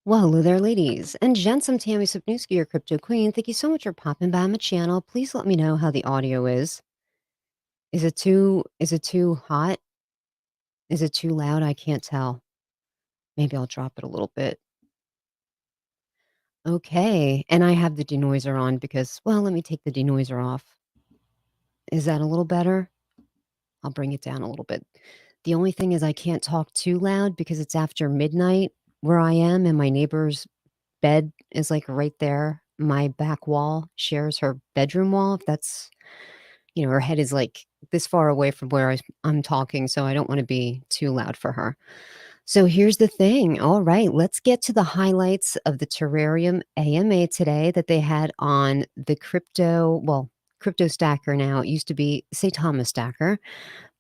Well, hello there, ladies and gents. I'm Tammy Sapnewski, your crypto queen. Thank you so much for popping by my channel. Please let me know how the audio is. Is it too hot? Is it too loud? I can't tell. Maybe I'll drop it a little bit. Okay. And I have the denoiser on because, well, let me take the denoiser off. Is that a little better? I'll bring it down a little bit. The only thing is I can't talk too loud because it's after midnight where I am and my neighbor's bed is like right there. My back wall shares her bedroom wall. If that's, her head is like this far away from where I'm talking. So I don't want to be too loud for her. So here's the thing. All right, let's get to the highlights of the Terrarium AMA today that they had on the crypto stacker now. It used to be Saitama stacker,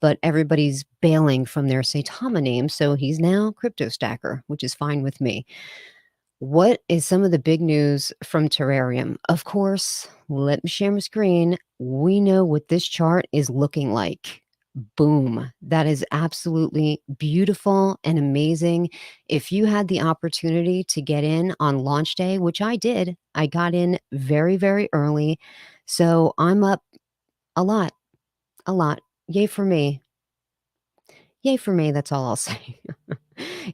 but everybody's bailing from their Saitama name. So he's now crypto stacker, which is fine with me. What is some of the big news from Terrarium? Of course, let me share my screen. We know what this chart is looking like. Boom. That is absolutely beautiful and amazing. If you had the opportunity to get in on launch day, which I did, I got in very, very early. So I'm up a lot, a lot. Yay for me. Yay for me. That's all I'll say.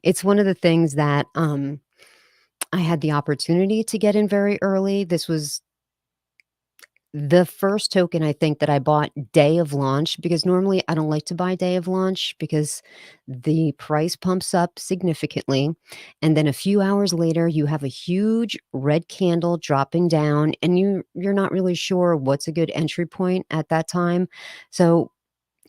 It's one of the things that I had the opportunity to get in very early. This was the first token I think that I bought day of launch because normally I don't like to buy day of launch because the price pumps up significantly. And then a few hours later, you have a huge red candle dropping down and you're not really sure what's a good entry point at that time. So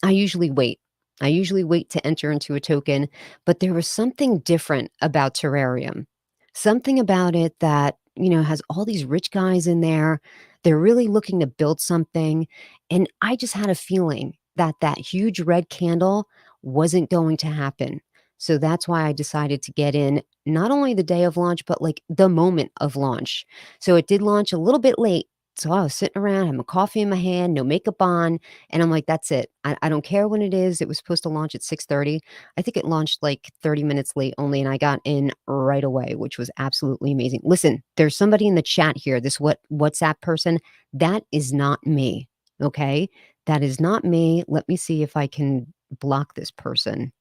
I usually wait. I usually wait to enter into a token, but there was something different about Terrarium. Something about it that, has all these rich guys in there. They're really looking to build something. And I just had a feeling that that huge red candle wasn't going to happen. So that's why I decided to get in not only the day of launch, but like the moment of launch. So it did launch a little bit late. So I was sitting around, having coffee in my hand, no makeup on, and I'm like, "That's it. I don't care when it is." It was supposed to launch at 6:30. I think it launched like 30 minutes late only, and I got in right away, which was absolutely amazing. Listen, there's somebody in the chat here, this WhatsApp person. That is not me, okay? That is not me. Let me see if I can block this person.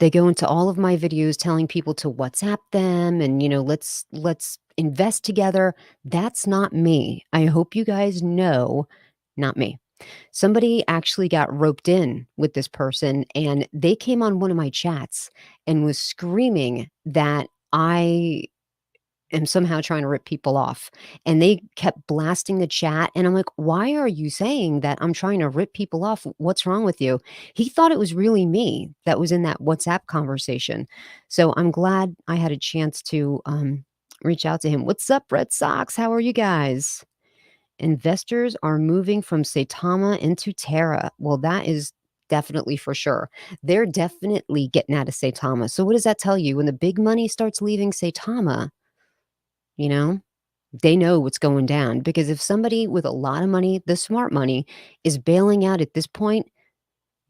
They go into all of my videos telling people to WhatsApp them and, let's invest together. That's not me. I hope you guys know, not me. Somebody actually got roped in with this person and they came on one of my chats and was screaming that I am somehow trying to rip people off. And they kept blasting the chat. And I'm like, why are you saying that I'm trying to rip people off? What's wrong with you? He thought it was really me that was in that WhatsApp conversation. So I'm glad I had a chance to reach out to him. What's up, Red Sox? How are you guys? Investors are moving from Saitama into Terra. Well, that is definitely for sure. They're definitely getting out of Saitama. So what does that tell you? When the big money starts leaving Saitama, you know, they know what's going down because if somebody with a lot of money, the smart money, is bailing out at this point,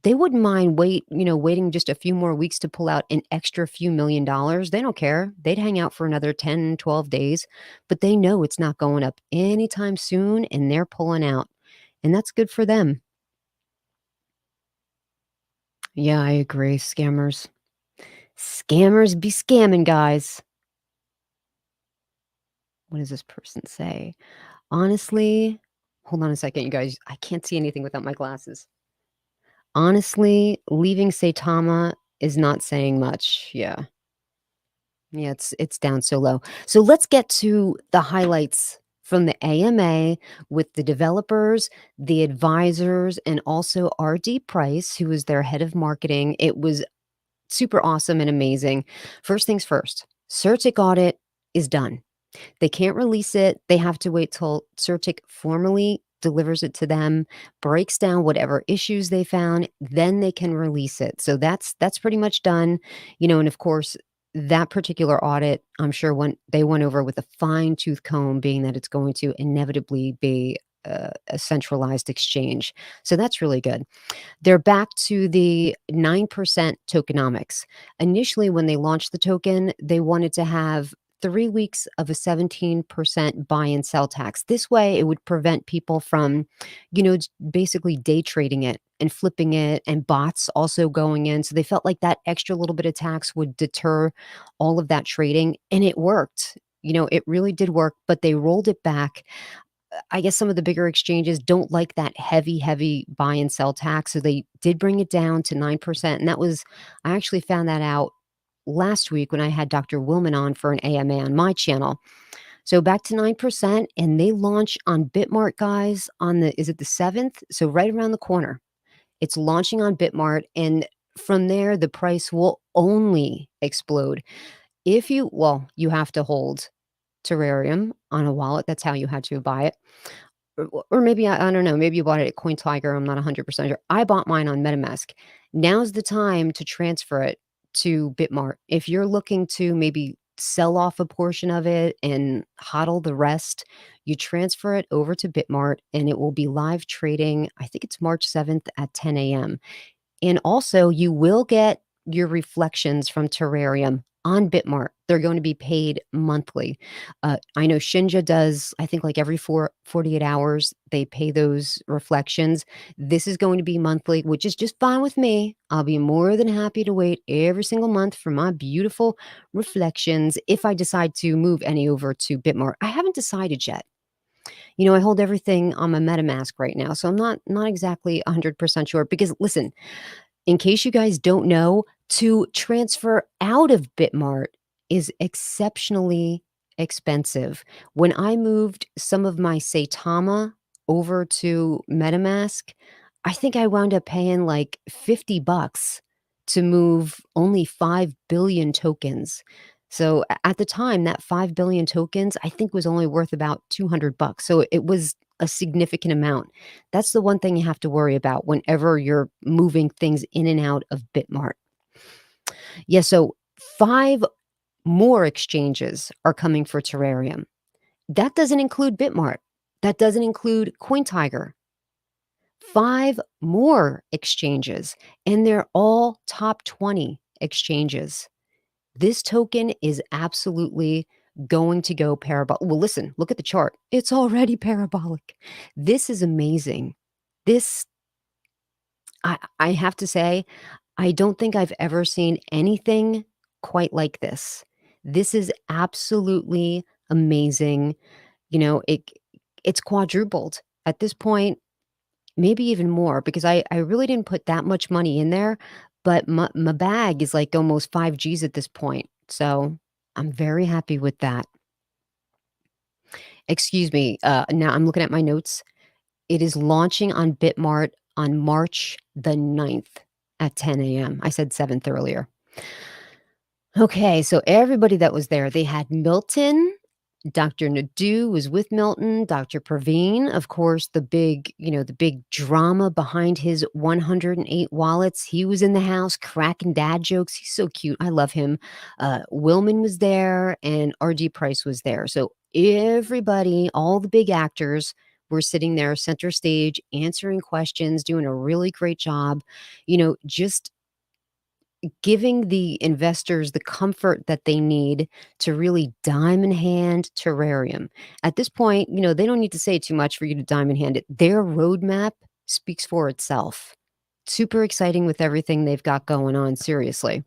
they wouldn't mind waiting just a few more weeks to pull out an extra few $1 million. They don't care. They'd hang out for another 10, 12 days, but they know it's not going up anytime soon and they're pulling out. And that's good for them. Yeah, I agree. Scammers. Scammers be scamming, guys. What does this person say? Honestly, hold on a second, you guys. I can't see anything without my glasses. Honestly, leaving Saitama is not saying much. Yeah. Yeah, it's down so low. So let's get to the highlights from the AMA with the developers, the advisors, and also RD Price, who is their head of marketing. It was super awesome and amazing. First things first, CertIC audit is done. They can't release it. They have to wait till CertIC formally delivers it to them, breaks down whatever issues they found, then they can release it. So that's pretty much done. And of course, that particular audit, I'm sure they went over with a fine tooth comb, being that it's going to inevitably be a centralized exchange. So that's really good. They're back to the 9% tokenomics. Initially, when they launched the token, they wanted to have 3 weeks of a 17% buy and sell tax. This way, it would prevent people from, basically day trading it and flipping it, and bots also going in. So they felt like that extra little bit of tax would deter all of that trading, and it worked. It really did work, but they rolled it back. I guess some of the bigger exchanges don't like that heavy, heavy buy and sell tax. So they did bring it down to 9%. And I actually found that out last week when I had Dr. Wilman on for an AMA on my channel. So back to 9%. And they launch on Bitmart, guys, is it the 7th? So right around the corner. It's launching on Bitmart. And from there, the price will only explode. You have to hold Terrarium on a wallet. That's how you had to buy it. Or maybe I don't know, maybe you bought it at CoinTiger, I'm not 100% sure. I bought mine on MetaMask. Now's the time to transfer it to Bitmart. If you're looking to maybe sell off a portion of it and hodl the rest, you transfer it over to Bitmart and it will be live trading. I think it's March 7th at 10 a.m. And also, you will get your reflections from Terrarium on Bitmart. They're going to be paid monthly. I know Shinja does, I think, like every 48 hours, they pay those reflections. This is going to be monthly, which is just fine with me. I'll be more than happy to wait every single month for my beautiful reflections if I decide to move any over to Bitmart. I haven't decided yet. I hold everything on my MetaMask right now, so I'm not exactly 100% sure because listen, in case you guys don't know, to transfer out of Bitmart is exceptionally expensive. When I moved some of my Saitama over to MetaMask, I think I wound up paying like $50 to move only 5 billion tokens. So at the time, that 5 billion tokens, I think was only worth about $200. So it was a significant amount. That's the one thing you have to worry about whenever you're moving things in and out of Bitmart. Yeah, so 5 more exchanges are coming for Terrarium. That doesn't include Bitmart. That doesn't include CoinTiger. 5 more exchanges, and they're all top 20 exchanges. This token is absolutely going to go parabolic. Well, listen, look at the chart. It's already parabolic. This is amazing. This, I have to say, I don't think I've ever seen anything quite like this. This is absolutely amazing. It's quadrupled at this point, maybe even more, because I really didn't put that much money in there, but my bag is like almost 5 Gs at this point. So I'm very happy with that. Excuse me. Now I'm looking at my notes. It is launching on Bitmart on March the 9th at 10 a.m. I said 7th earlier. Okay, so everybody that was there, they had Milton. Dr. Nadu was with Milton, Dr. Praveen, of course, the big drama behind his 108 wallets. He was in the house cracking dad jokes. He's so cute. I love him. Wilman was there and RD Price was there. So everybody, all the big actors were sitting there center stage, answering questions, doing a really great job, just giving the investors the comfort that they need to really diamond hand Terrarium. At this point, they don't need to say too much for you to diamond hand it. Their roadmap speaks for itself. Super exciting with everything they've got going on, seriously.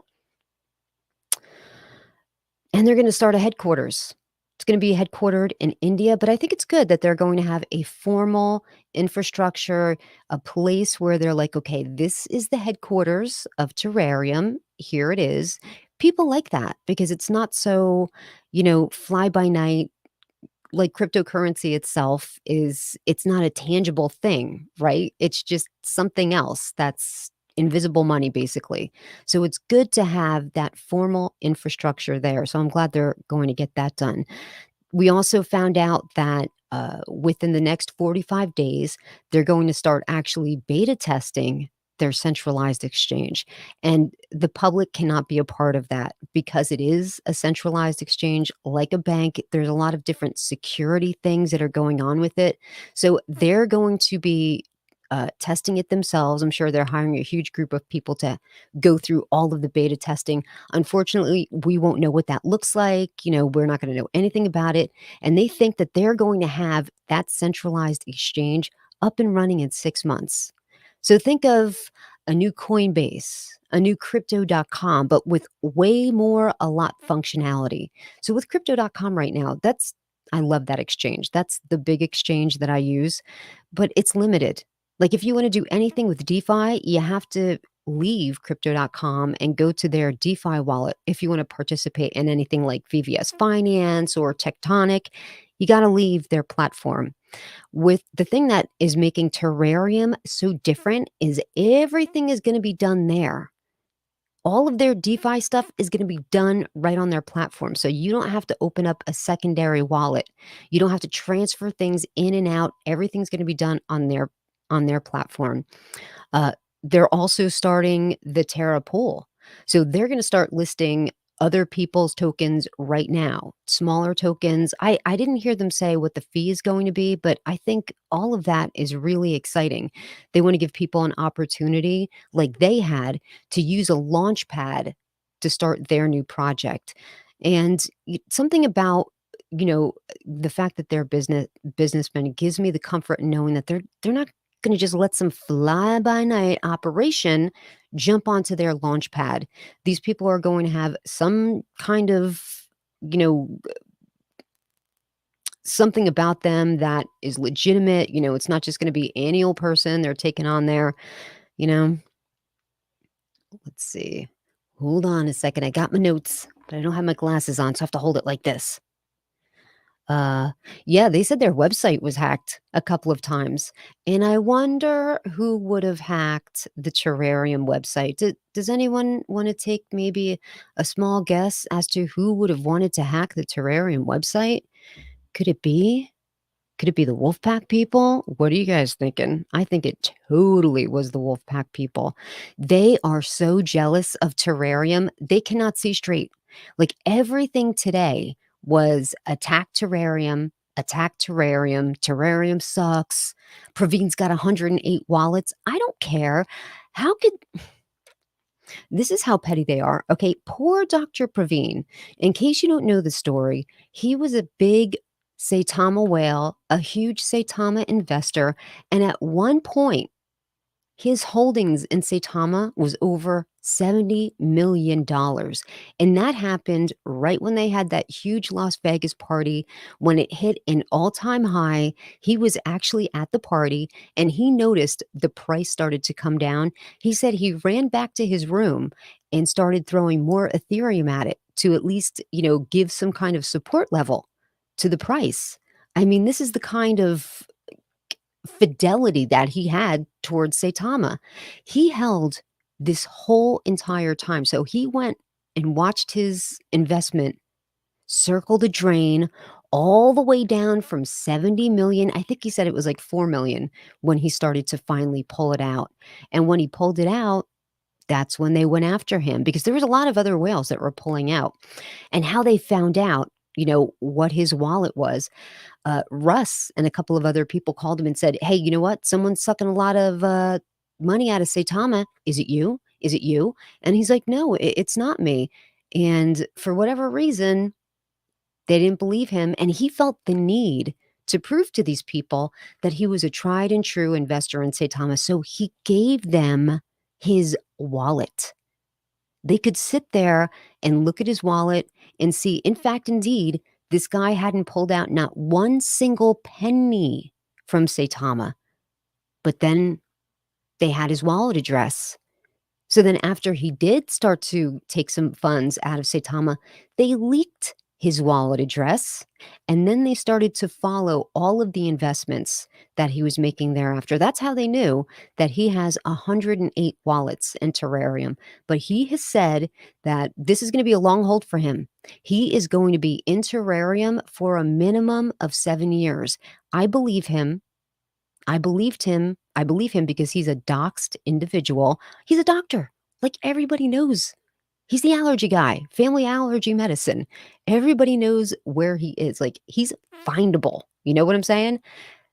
And they're going to start a headquarters. It's going to be headquartered in India, but I think it's good that they're going to have a formal infrastructure, a place where they're like, okay, this is the headquarters of Terrarium. Here it is. People like that because it's not so, fly by night. Like cryptocurrency itself it's not a tangible thing, right? It's just something else that's invisible money, basically. So it's good to have that formal infrastructure there. So I'm glad they're going to get that done. We also found out that within the next 45 days, they're going to start actually beta testing their centralized exchange. And the public cannot be a part of that because it is a centralized exchange like a bank. There's a lot of different security things that are going on with it. So they're going to be testing it themselves. I'm sure they're hiring a huge group of people to go through all of the beta testing. Unfortunately, we won't know what that looks like. We're not going to know anything about it. And they think that they're going to have that centralized exchange up and running in 6 months. So think of a new Coinbase, a new crypto.com, but with way more, a lot functionality. So with crypto.com right now, I love that exchange. That's the big exchange that I use, but it's limited. Like if you want to do anything with DeFi, you have to leave crypto.com and go to their DeFi wallet. If you want to participate in anything like VVS Finance or Tectonic, you got to leave their platform. With the thing that is making Terrarium so different is everything is going to be done there. All of their DeFi stuff is going to be done right on their platform. So you don't have to open up a secondary wallet. You don't have to transfer things in and out. Everything's going to be done on their platform. They're also starting the Terra pool. So they're going to start listing other people's tokens right now, smaller tokens. I didn't hear them say what the fee is going to be, but I think all of that is really exciting. They want to give people an opportunity like they had to use a launch pad to start their new project. And something about the fact that they're businessmen gives me the comfort in knowing that they're not going to just let some fly by night operation jump onto their launch pad. These people are going to have some kind of, you know, something about them that is legitimate. It's not just going to be any old person they're taking on there. You know, let's see. Hold on a second. I got my notes, but I don't have my glasses on, so I have to hold it like this. Uh, yeah, they said their website was hacked a couple of times, and I wonder who would have hacked the Terrarium website. Does anyone want to take maybe a small guess as to who would have wanted to hack the Terrarium website? Could it be? Could it be the Wolfpack people? What are you guys thinking? I think it totally was the Wolfpack people. They are so jealous of Terrarium, they cannot see straight. Like everything today was attack Terrarium, Terrarium sucks. Praveen's got 108 wallets. I don't care. How could this is how petty they are. Okay, poor Dr. Praveen. In case you don't know the story, he was a big Saitama whale, a huge Saitama investor, and at one point, his holdings in Saitama was over $70 million. And that happened right when they had that huge Las Vegas party. When it hit an all-time high, he was actually at the party and he noticed the price started to come down. He said he ran back to his room and started throwing more Ethereum at it to at least, give some kind of support level to the price. I mean, this is the kind of fidelity that he had towards Saitama. He held this whole entire time. So he went and watched his investment circle the drain all the way down from 70 million. I think he said it was like 4 million when he started to finally pull it out. And when he pulled it out, that's when they went after him because there was a lot of other whales that were pulling out. And how they found out, what his wallet was, Russ and a couple of other people called him and said, "Hey, you know what? Someone's sucking a lot of money out of Saitama. Is it you? Is it you?" And he's like, "No, it's not me." And for whatever reason, they didn't believe him. And he felt the need to prove to these people that he was a tried and true investor in Saitama. So he gave them his wallet. They could sit there and look at his wallet and see, in fact, indeed, this guy hadn't pulled out not one single penny from Saitama. But then they had his wallet address. So then after he did start to take some funds out of Saitama, they leaked his wallet address, and then they started to follow all of the investments that he was making thereafter. That's how they knew that he has 108 wallets in Terrarium. But he has said that this is going to be a long hold for him. He is going to be in Terrarium for a minimum of 7 years. I believe him. I believed him I believe him because he's a doxed individual. He's a doctor. Like everybody knows. He's the allergy guy, family allergy medicine. Everybody knows where he is. Like he's findable. You know what I'm saying?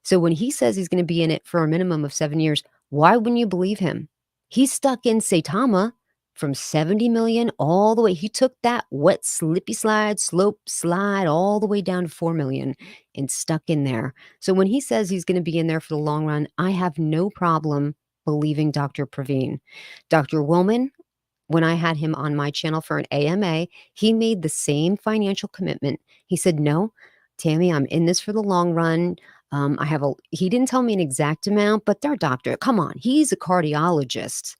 So when he says he's going to be in it for a minimum of 7 years, why wouldn't you believe him? He's stuck in Saitama from 70 million all the way. He took that wet, slippy slide, slope slide all the way down to 4 million and stuck in there. So when he says he's going to be in there for the long run, I have no problem believing Dr. Praveen. Dr. Wilman, when I had him on my channel for an AMA, he made the same financial commitment. He said, "No, Tammy, I'm in this for the long run. He didn't tell me an exact amount, but their doctor, come on, he's a cardiologist,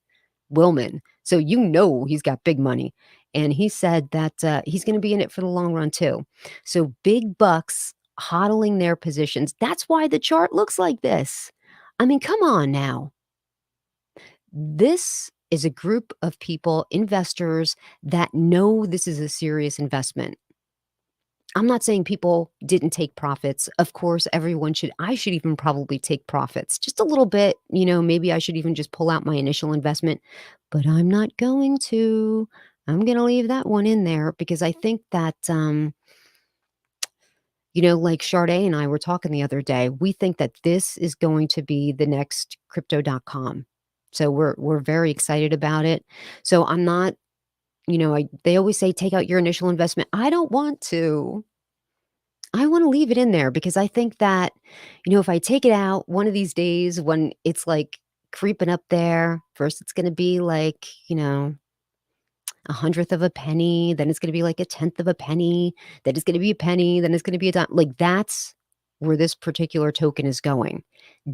Wilman. So you know he's got big money." And he said that he's going to be in it for the long run too. So big bucks hodling their positions. That's why the chart looks like this. I mean, come on now. This is a group of people, investors that know this is a serious investment. I'm not saying people didn't take profits. Of course, I should even probably take profits just a little bit. Maybe I should even just pull out my initial investment, but I'm not going to. I'm going to leave that one in there because I think that, like Sade and I were talking the other day, we think that this is going to be the next crypto.com. So we're very excited about it. So I'm not, they always say take out your initial investment. I don't want to. I want to leave it in there because I think that, if I take it out one of these days when it's like creeping up there, first it's going to be like, a hundredth of a penny, then it's going to be like a tenth of a penny, then it's going to be a penny, then it's going to be a dime. Like that's where this particular token is going.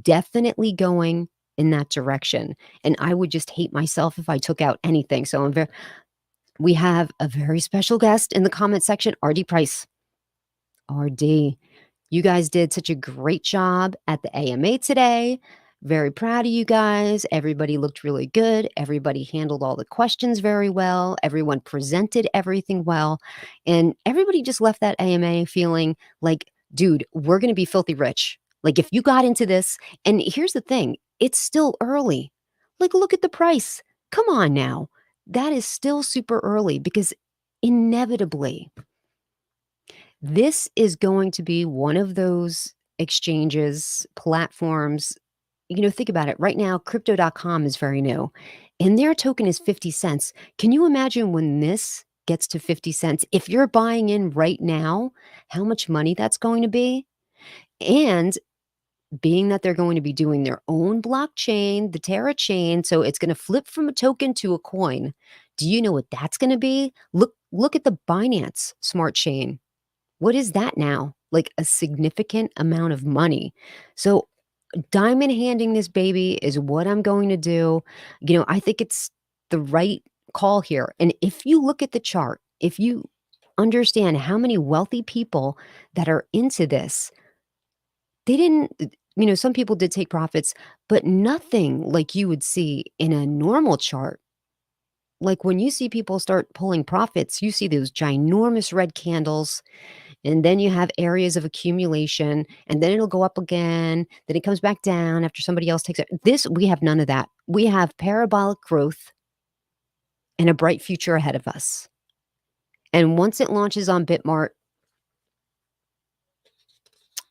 Definitely going in that direction. And I would just hate myself if I took out anything. So we have a very special guest in the comment section, RD Price. RD, you guys did such a great job at the AMA today. Very proud of you guys. Everybody looked really good. Everybody handled all the questions very well. Everyone presented everything well. And everybody just left that AMA feeling like, dude, we're going to be filthy rich. Like if you got into this, and here's the thing, it's still early. Like look at the price. Come on now. That is still super early because inevitably, this is going to be one of those exchanges, platforms. Think about it. Right now, crypto.com is very new and their token is 50 cents. Can you imagine when this gets to 50 cents? If you're buying in right now, how much money that's going to be? And being that they're going to be doing their own blockchain, the Terra chain, so it's going to flip from a token to a coin. Do you know what that's going to be? Look at the Binance smart chain. What is that now? Like a significant amount of money. So diamond handing this baby is what I'm going to do. I think it's the right call here. And if you look at the chart, if you understand how many wealthy people that are into this, they didn't, some people did take profits, but nothing like you would see in a normal chart. Like when you see people start pulling profits, you see those ginormous red candles. And then you have areas of accumulation, and then it'll go up again. Then it comes back down after somebody else takes it. We have none of that. We have parabolic growth and a bright future ahead of us. And once it launches on Bitmart,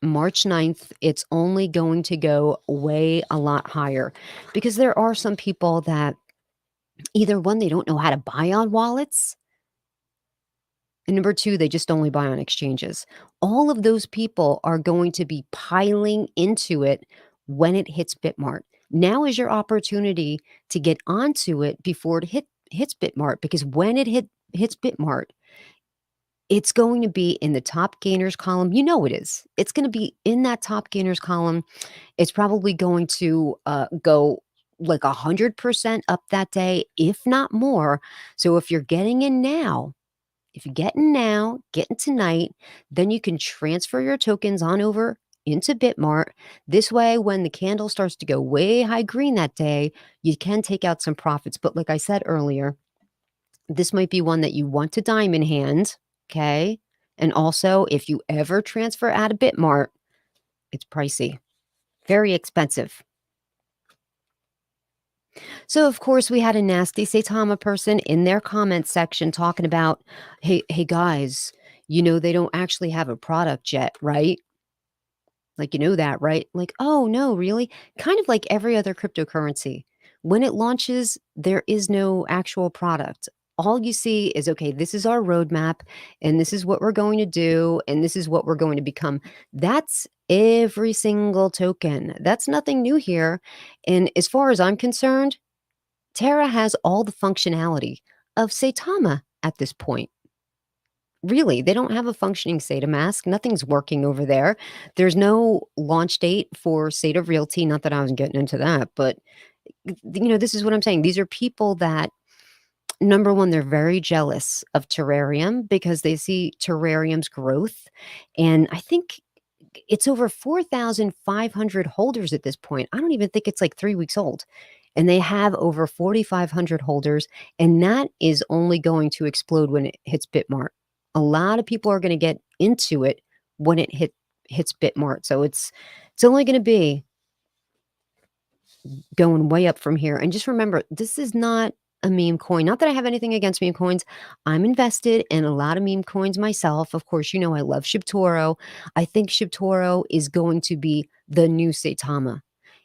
March 9th, it's only going to go way a lot higher because there are some people that either one, they don't know how to buy on wallets. And number two, they just only buy on exchanges. All of those people are going to be piling into it when it hits Bitmart. Now is your opportunity to get onto it before it hits Bitmart, because when it hits Bitmart, it's going to be in the top gainers column. You know it is. It's going to be in that top gainers column. It's probably going to go like 100% up that day, if not more. So if you're getting in now, if you're getting now, getting tonight, then you can transfer your tokens on over into Bitmart. This way, when the candle starts to go way high green that day, you can take out some profits. But like I said earlier, this might be one that you want to diamond hand, okay? And also, if you ever transfer out of Bitmart, it's pricey, very expensive. So, of course, we had a nasty Saitama person in their comment section talking about, hey guys, they don't actually have a product yet, right? Like, you know that, right? Like, oh, no, really? Kind of like every other cryptocurrency. When it launches, there is no actual product. All you see is, okay, this is our roadmap, and this is what we're going to do, and this is what we're going to become. That's every single token. That's nothing new here. And as far as I'm concerned, Terra has all the functionality of Saitama at this point. Really, they don't have a functioning SATA mask. Nothing's working over there. There's no launch date for SATA Realty. Not that I was getting into that, but this is what I'm saying. These are people that, number one, they're very jealous of Terrarium because they see Terrarium's growth. And I think it's over 4,500 holders at this point. I don't even think it's like 3 weeks old. And they have over 4,500 holders. And that is only going to explode when it hits Bitmart. A lot of people are going to get into it when it hits Bitmart. So it's only going to be going way up from here. And just remember, this is not a meme coin. Not that I have anything against meme coins. I'm invested in a lot of meme coins myself. Of course, I love Shibtoro. I think Shibtoro is going to be the new Saitama.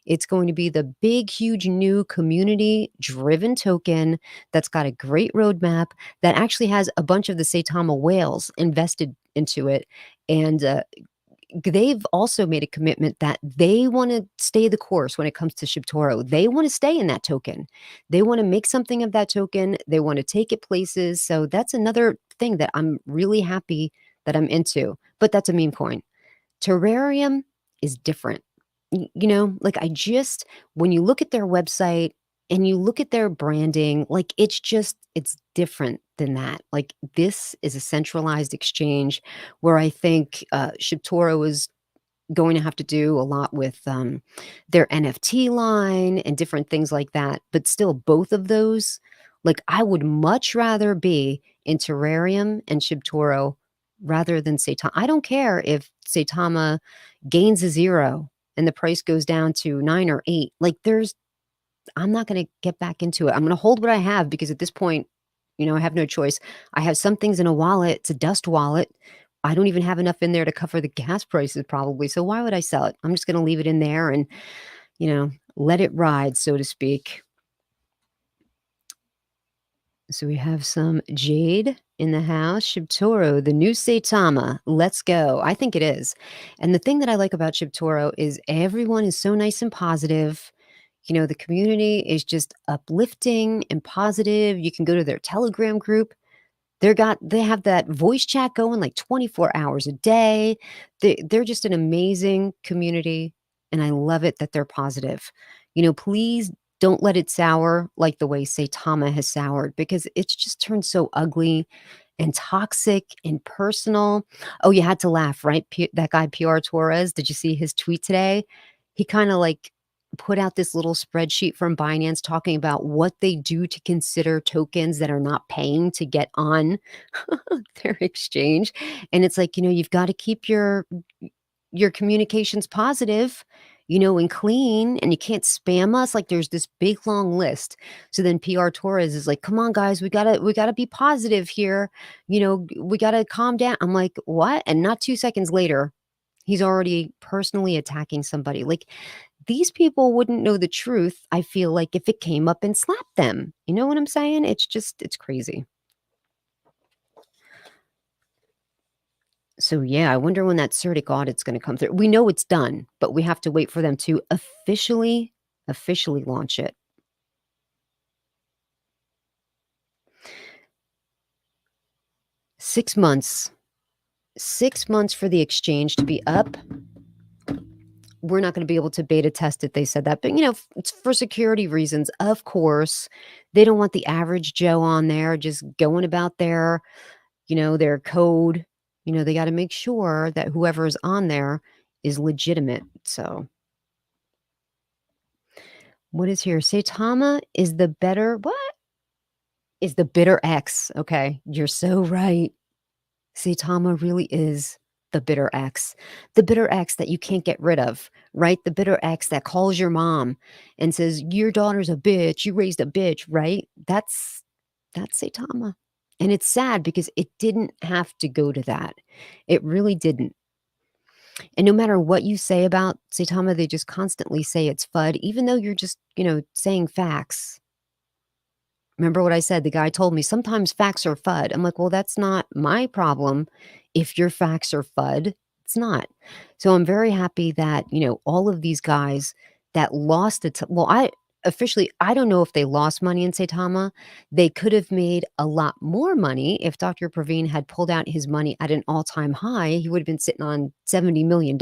It's going to be the big, huge, new community driven token that's got a great roadmap that actually has a bunch of the Saitama whales invested into it. And they've also made a commitment that they want to stay the course when it comes to Shibtoro. They want to stay in that token. They want to make something of that token. They want to take it places. So that's another thing that I'm really happy that I'm into. But that's a meme coin. Terrarium is different. Like when you look at their website and you look at their branding, like it's different than that. Like this is a centralized exchange where I think Shibtoro is going to have to do a lot with their NFT line and different things like that. But still, both of those, like I would much rather be in Terrarium and Shibtoro rather than Saitama. I don't care if Saitama gains a zero and the price goes down to 9 or 8. Like I'm not going to get back into it. I'm going to hold what I have because at this point, I have no choice. I have some things in a wallet. It's a dust wallet. I don't even have enough in there to cover the gas prices probably. So why would I sell it? I'm just going to leave it in there and, let it ride, so to speak. So we have some Jade in the house. Shibtoro, the new Saitama. Let's go. I think it is. And the thing that I like about Shibtoro is everyone is so nice and positive. The community is just uplifting and positive. You can go to their Telegram group. They have that voice chat going like 24 hours a day. They're just an amazing community, and I love it that they're positive. Please don't let it sour like the way Saitama has soured because it's just turned so ugly and toxic and personal. Oh, you had to laugh, right? That guy PR Torres, did you see his tweet today? He kind of like put out this little spreadsheet from Binance talking about what they do to consider tokens that are not paying to get on their exchange. And it's like, you've got to keep your communications positive, and clean, and you can't spam us. Like there's this big long list. So then PR Torres is like, come on, guys, we gotta be positive here. We gotta calm down. I'm like, what? And not 2 seconds later, he's already personally attacking somebody. Like these people wouldn't know the truth, I feel like, if it came up and slapped them. You know what I'm saying? It's crazy. So yeah, I wonder when that CERTIC audit's gonna come through. We know it's done, but we have to wait for them to officially launch it. 6 months. 6 months for the exchange to be up. We're not gonna be able to beta test it, they said that, but, it's for security reasons, of course. They don't want the average Joe on there just going about their code. They gotta make sure that whoever is on there is legitimate, so what is here? Saitama is the better what? Is the bitter X. Okay, you're so right. Saitama really is The bitter ex. The bitter ex that you can't get rid of, right? The bitter ex that calls your mom and says, "Your daughter's a bitch. You raised a bitch," right? That's Saitama. And it's sad because it didn't have to go to that. It really didn't. And no matter what you say about Saitama, they just constantly say it's FUD, even though you're just, saying facts. Remember what I said? The guy told me sometimes facts are FUD. I'm like, well, that's not my problem. If your facts are FUD, it's not. So I'm very happy that, all of these guys that lost it. Well, I don't know if they lost money in Saitama. They could have made a lot more money if Dr. Praveen had pulled out his money at an all time high. He would have been sitting on $70 million.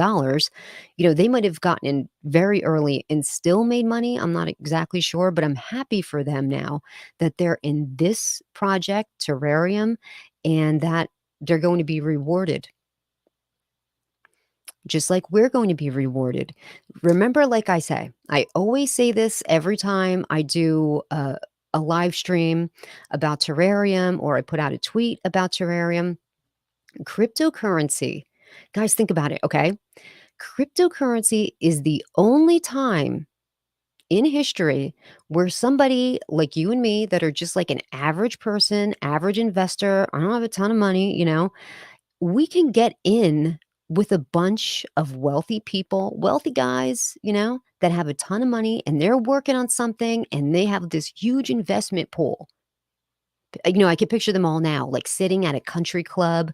They might have gotten in very early and still made money. I'm not exactly sure, but I'm happy for them now that they're in this project, Terrarium, and that they're going to be rewarded, just like we're going to be rewarded. Remember, like I always say this every time I do a live stream about Terrarium or I put out a tweet about Terrarium. Cryptocurrency, guys, think about it, okay? Cryptocurrency is the only time in history where somebody like you and me that are just like an average person, average investor, I don't have a ton of money, we can get in with a bunch of wealthy people, wealthy guys, that have a ton of money and they're working on something and they have this huge investment pool. I could picture them all now, like sitting at a country club,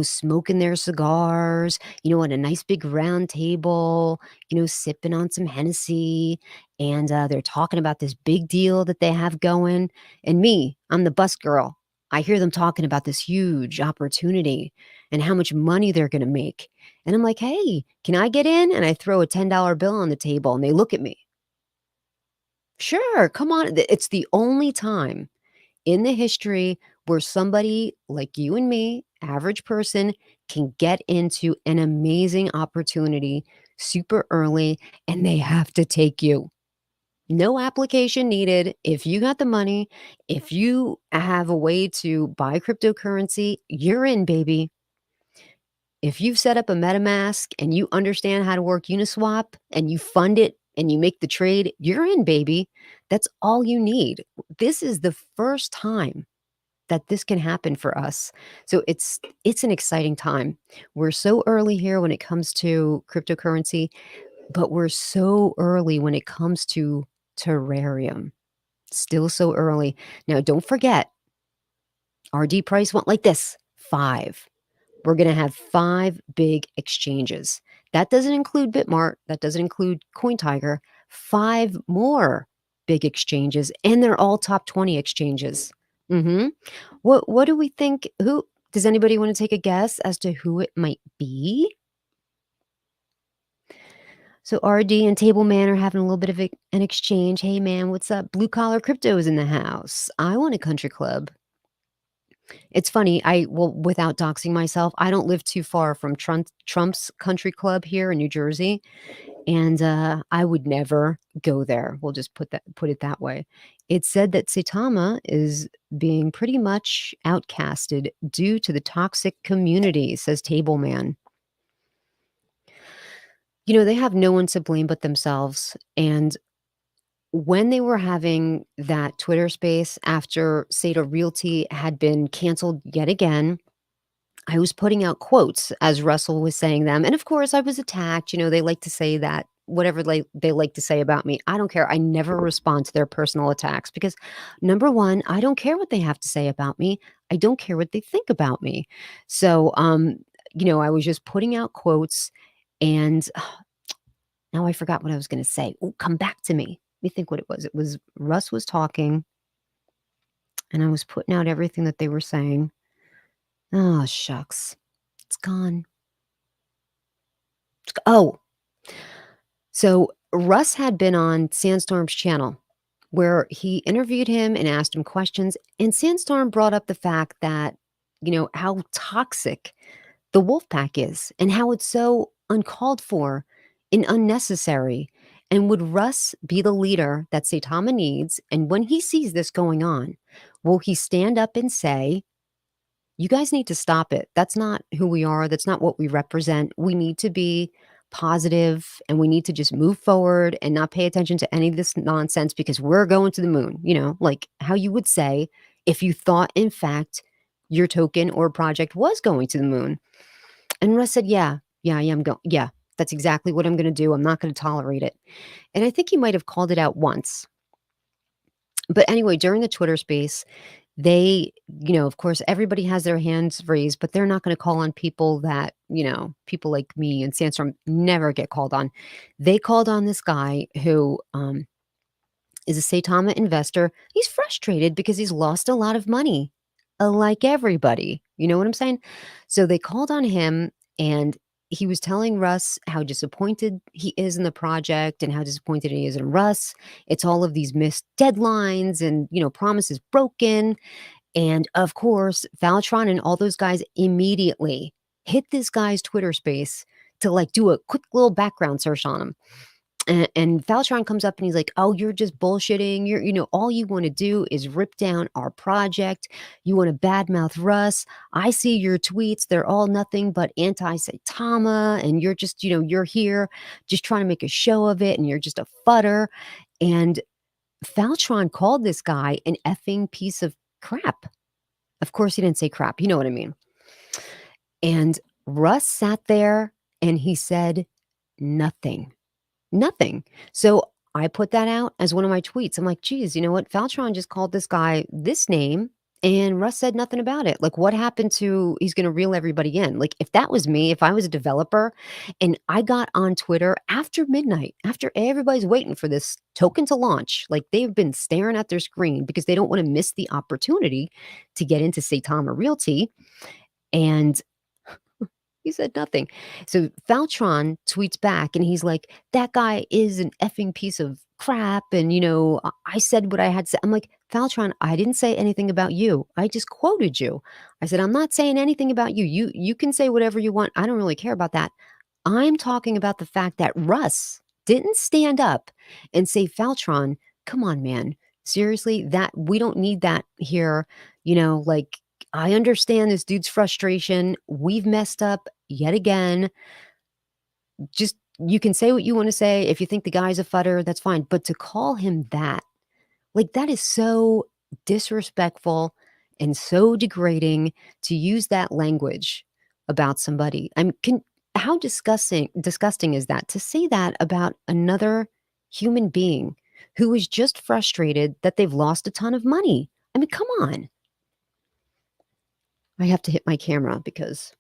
smoking their cigars, at a nice big round table, sipping on some Hennessy. And they're talking about this big deal that they have going. And me, I'm the bus girl. I hear them talking about this huge opportunity and how much money they're going to make. And I'm like, hey, can I get in? And I throw a $10 bill on the table and they look at me. Sure, come on. It's the only time in the history where somebody like you and me, average person, can get into an amazing opportunity super early and they have to take you. No application needed. If you got the money, if you have a way to buy cryptocurrency, you're in, baby. If you've set up a MetaMask and you understand how to work Uniswap and you fund it and you make the trade, you're in, baby. That's all you need. This is the first time that this can happen for us. So it's an exciting time. We're so early here when it comes to cryptocurrency, but we're so early when it comes to terrarium. Still so early. Now, don't forget, RD Price went like this 5. We're going to have 5 big exchanges. That doesn't include Bitmart. That doesn't include CoinTiger. 5 more big exchanges, and they're all top 20 exchanges. Hmm. What do we think? Who does anybody want to take a guess as to who it might be? So RD and Table Man are having a little bit of an exchange. Hey man, what's up? Blue Collar Crypto is in the house. I want a country club. It's funny, without doxing myself, I don't live too far from Trump's country club here in New Jersey, and, I would never go there. We'll just put it that way. It's said that Saitama is being pretty much outcasted due to the toxic community, says Table Man. They have no one to blame but themselves, and when they were having that Twitter space after Seda Realty had been canceled yet again, I was putting out quotes as Russell was saying them, and of course, I was attacked. They like to say that whatever they like to say about me. I don't care. I never respond to their personal attacks because, number 1, I don't care what they have to say about me. I don't care what they think about me. So, I was just putting out quotes, and now I forgot what I was gonna say. Oh, come back to me. Let me think what it was. It was Russ was talking, and I was putting out everything that they were saying. Oh, shucks. It's gone. Oh, so Russ had been on Sandstorm's channel where he interviewed him and asked him questions. And Sandstorm brought up the fact that, how toxic the wolf pack is and how it's so uncalled for and unnecessary. And would Russ be the leader that Saitama needs? And when he sees this going on, will he stand up and say, You guys need to stop it. That's not who we are. That's not what we represent. We need to be positive and we need to just move forward and not pay attention to any of this nonsense because we're going to the moon, like how you would say if you thought, in fact, your token or project was going to the moon. And Russ said, yeah, yeah, yeah, I'm going. Yeah, that's exactly what I'm going to do. I'm not going to tolerate it. And I think he might have called it out once. But anyway, during the Twitter space, they, of course, everybody has their hands raised, but they're not going to call on people that, people like me and Sandstorm never get called on. They called on this guy who is a Saitama investor. He's frustrated because he's lost a lot of money, like everybody. You know what I'm saying? So they called on him and he was telling Russ how disappointed he is in the project and how disappointed he is in Russ. It's all of these missed deadlines and, promises broken. And of course, Valtron and all those guys immediately hit this guy's Twitter space to like do a quick little background search on him. And Valtron comes up and he's like, "Oh, you're just bullshitting. All you want to do is rip down our project. You want to badmouth Russ. I see your tweets. They're all nothing but anti-Saitama. And you're just, you're here just trying to make a show of it. And you're just a futter." And Valtron called this guy an effing piece of crap. Of course, he didn't say crap. You know what I mean? And Russ sat there and he said nothing. Nothing. So I put that out as one of my tweets. I'm like, geez, you know what? Valtron just called this guy this name and Russ said nothing about it. Like, what happened to he's going to reel everybody in? Like, if that was me, if I was a developer and I got on Twitter after midnight, after everybody's waiting for this token to launch, like they've been staring at their screen because they don't want to miss the opportunity to get into Saitama Realty. And he said nothing. So Valtron tweets back and he's like, "That guy is an effing piece of crap." And, I said what I had said. I'm like, Valtron, I didn't say anything about you. I just quoted you. I said, I'm not saying anything about you. You can say whatever you want. I don't really care about that. I'm talking about the fact that Russ didn't stand up and say, Faltron, come on, man. Seriously, that we don't need that here. Like I understand this dude's frustration. We've messed up yet again. Just you can say what you want to say. If you think the guy's a futter, that's fine. But to call him that, like that is so disrespectful and so degrading to use that language about somebody. How disgusting is that to say that about another human being who is just frustrated that they've lost a ton of money? I mean, come on. I have to hit my camera because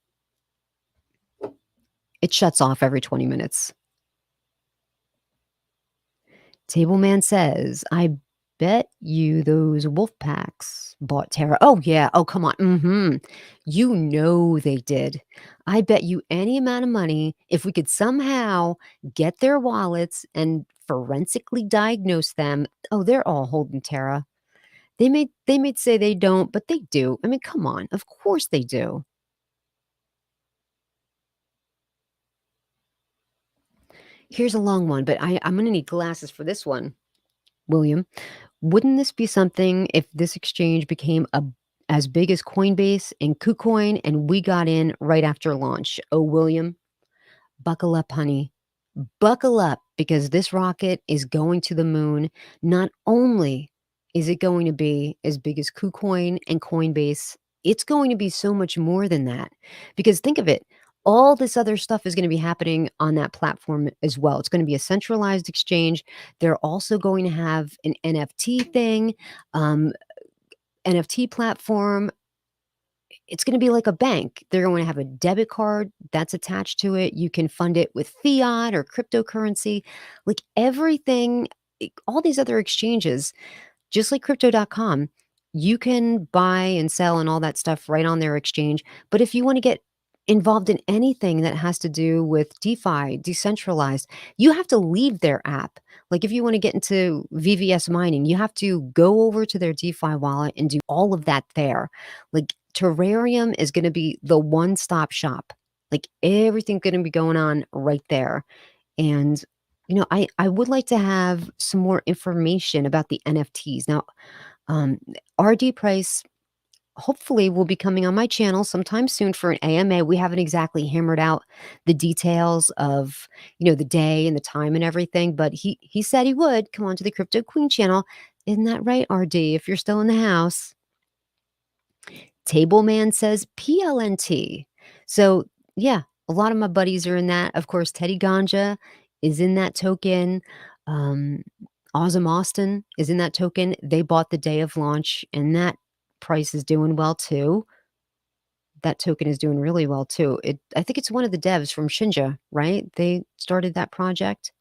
it shuts off every 20 minutes. Tableman says, I bet you those wolf packs bought Terra. Oh, yeah. Oh, come on. You know they did. I bet you any amount of money, if we could somehow get their wallets and forensically diagnose them, oh, they're all holding Terra. They may say they don't, but they do. I mean, come on. Of course they do. Here's a long one, but I'm going to need glasses for this one, William. Wouldn't this be something if this exchange became as big as Coinbase and KuCoin and we got in right after launch? Oh, William, buckle up, honey. Buckle up because this rocket is going to the moon. Not only is it going to be as big as KuCoin and Coinbase, it's going to be so much more than that. Because think of it, all this other stuff is going to be happening on that platform as well. It's going to be a centralized exchange. They're also going to have an NFT thing, um, NFT platform. It's going to be like a bank. They're going to have a debit card that's attached to it. You can fund it with fiat or cryptocurrency, like everything, all these other exchanges, just like crypto.com, you can buy and sell and all that stuff right on their exchange. But if you want to get involved in anything that has to do with DeFi, decentralized, you have to leave their app. Like if you want to get into VVS mining, you have to go over to their DeFi wallet and do all of that there. Like Terrarium is going to be the one-stop shop. Like everything's going to be going on right there. And I would like to have some more information about the NFTs. Now, RD Price hopefully will be coming on my channel sometime soon for an AMA. We haven't exactly hammered out the details of, the day and the time and everything, but he said he would come on to the Crypto Queen channel. Isn't that right, RD? If you're still in the house. Table Man says PLNT. So, yeah, a lot of my buddies are in that. Of course, Teddy Ganja is in that token. Um, Awesome Austin is in that token. They bought the day of launch, and that price is doing well too. That token is doing really well too. I think it's one of the devs from Shinja, right? They started that project.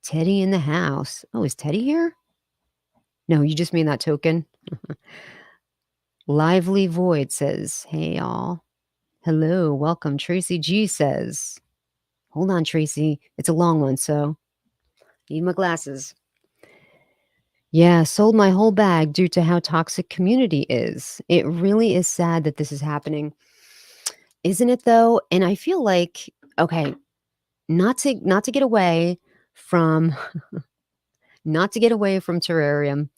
Teddy in the house. Oh, is Teddy here? No, you just mean that token. Lively Void says, "Hey y'all. Hello, welcome." Tracy G says, "Hold on, Tracy. It's a long one, so need my glasses." Yeah, sold my whole bag due to how toxic community is. It really is sad that this is happening. Isn't it though? And I feel like, okay, not to get away from not to get away from Terrarium,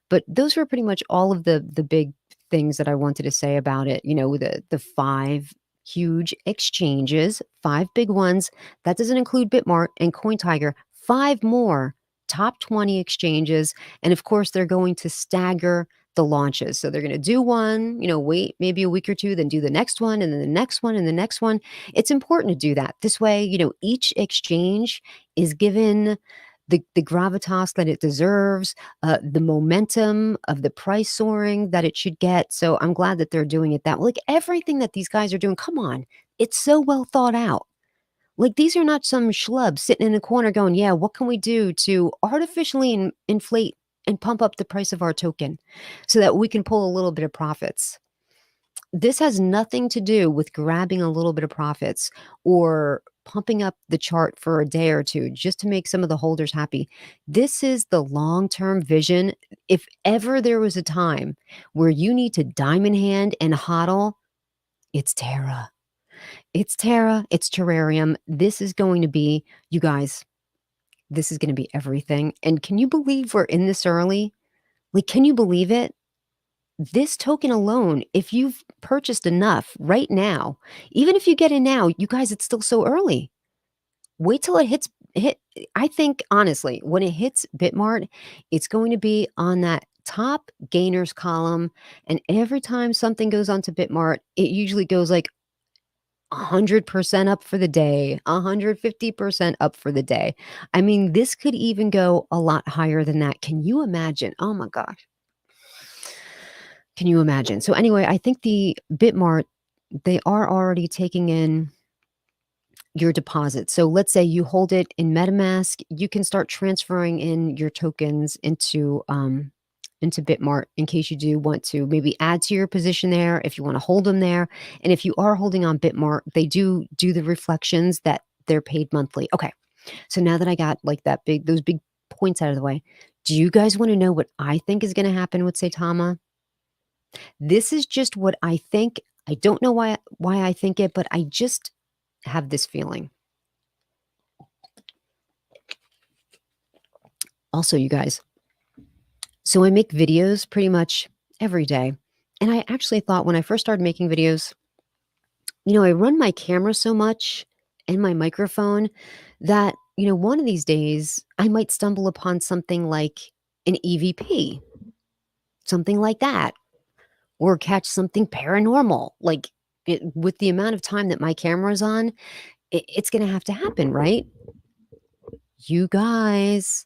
but those were pretty much all of the big things that I wanted to say about it. The 5 huge exchanges, 5 big ones. That doesn't include Bitmart and CoinTiger. 5 more top 20 exchanges, and of course, they're going to stagger the launches. So they're gonna do one, wait maybe a week or 2, then do the next one, and then the next one, and the next one. It's important to do that. This way, each exchange is given the gravitas that it deserves, the momentum of the price soaring that it should get. So I'm glad that they're doing it that way. Like everything that these guys are doing, come on, it's so well thought out. Like these are not some schlubs sitting in a corner going, yeah, what can we do to artificially inflate and pump up the price of our token so that we can pull a little bit of profits? This has nothing to do with grabbing a little bit of profits or pumping up the chart for a day or two just to make some of the holders happy. This is the long-term vision. If ever there was a time where you need to diamond hand and hodl, it's Terra. It's Terra, it's Terrarium. This is going to be, you guys, this is going to be everything. And can you believe we're in this early? Like, can you believe it? This token alone, if you've purchased enough right now, even if you get in now, you guys, it's still so early. Wait till it hit. I think honestly, when it hits Bitmart, it's going to be on that top gainers column. And every time something goes onto Bitmart, it usually goes like 100% up for the day, 150% up for the day. I mean, this could even go a lot higher than that. Can you imagine? Oh my gosh. Can you imagine? So anyway, I think the Bitmart, they are already taking in your deposit. So let's say you hold it in MetaMask, you can start transferring in your tokens into Bitmart in case you do want to maybe add to your position there, if you want to hold them there. And if you are holding on Bitmart, they do the reflections that they're paid monthly. Okay. So now that I got like those big points out of the way, do you guys want to know what I think is going to happen with Saitama? This is just what I think. I don't know why I think it, but I just have this feeling. Also, you guys, so I make videos pretty much every day. And I actually thought when I first started making videos, I run my camera so much and my microphone that, one of these days I might stumble upon something like an EVP, something like that, or catch something paranormal. Like with the amount of time that my camera's on, it's going to have to happen, right? You guys,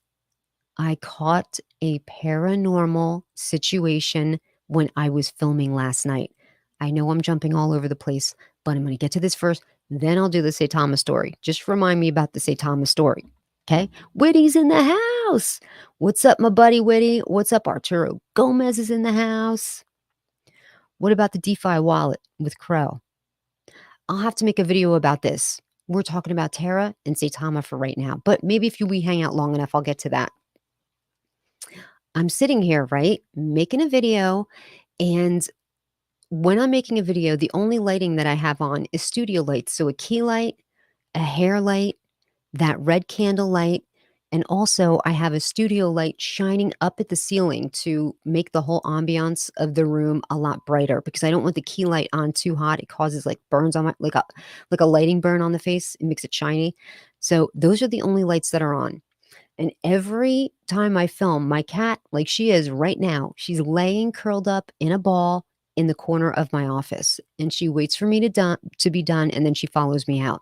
I caught a paranormal situation when I was filming last night. I know I'm jumping all over the place, but I'm going to get to this first. Then I'll do the Saitama story. Just remind me about the Saitama story. Okay. Witty's in the house. What's up, my buddy Witty? What's up? Arturo Gomez is in the house. What about the DeFi wallet with Crow? I'll have to make a video about this. We're talking about Terra and Saitama for right now, but maybe if we hang out long enough, I'll get to that. I'm sitting here, right, making a video, and when I'm making a video, the only lighting that I have on is studio lights. So a key light, a hair light, that red candle light, And also, I have a studio light shining up at the ceiling to make the whole ambiance of the room a lot brighter because I don't want the key light on too hot. It causes like burns on my like a lighting burn on the face. It makes it shiny. So those are the only lights that are on. And every time I film, my cat, like she is right now, she's laying curled up in a ball in the corner of my office, and she waits for me to be done, and then she follows me out.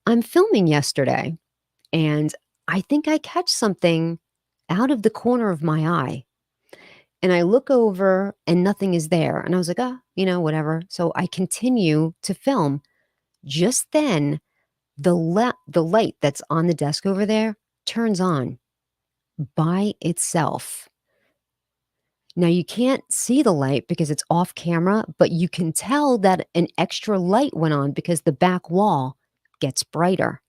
I'm filming yesterday, and I think I catch something out of the corner of my eye. And I look over and nothing is there. And I was like, oh, whatever. So I continue to film. Just then, the light that's on the desk over there turns on by itself. Now you can't see the light because it's off camera, but you can tell that an extra light went on because the back wall gets brighter.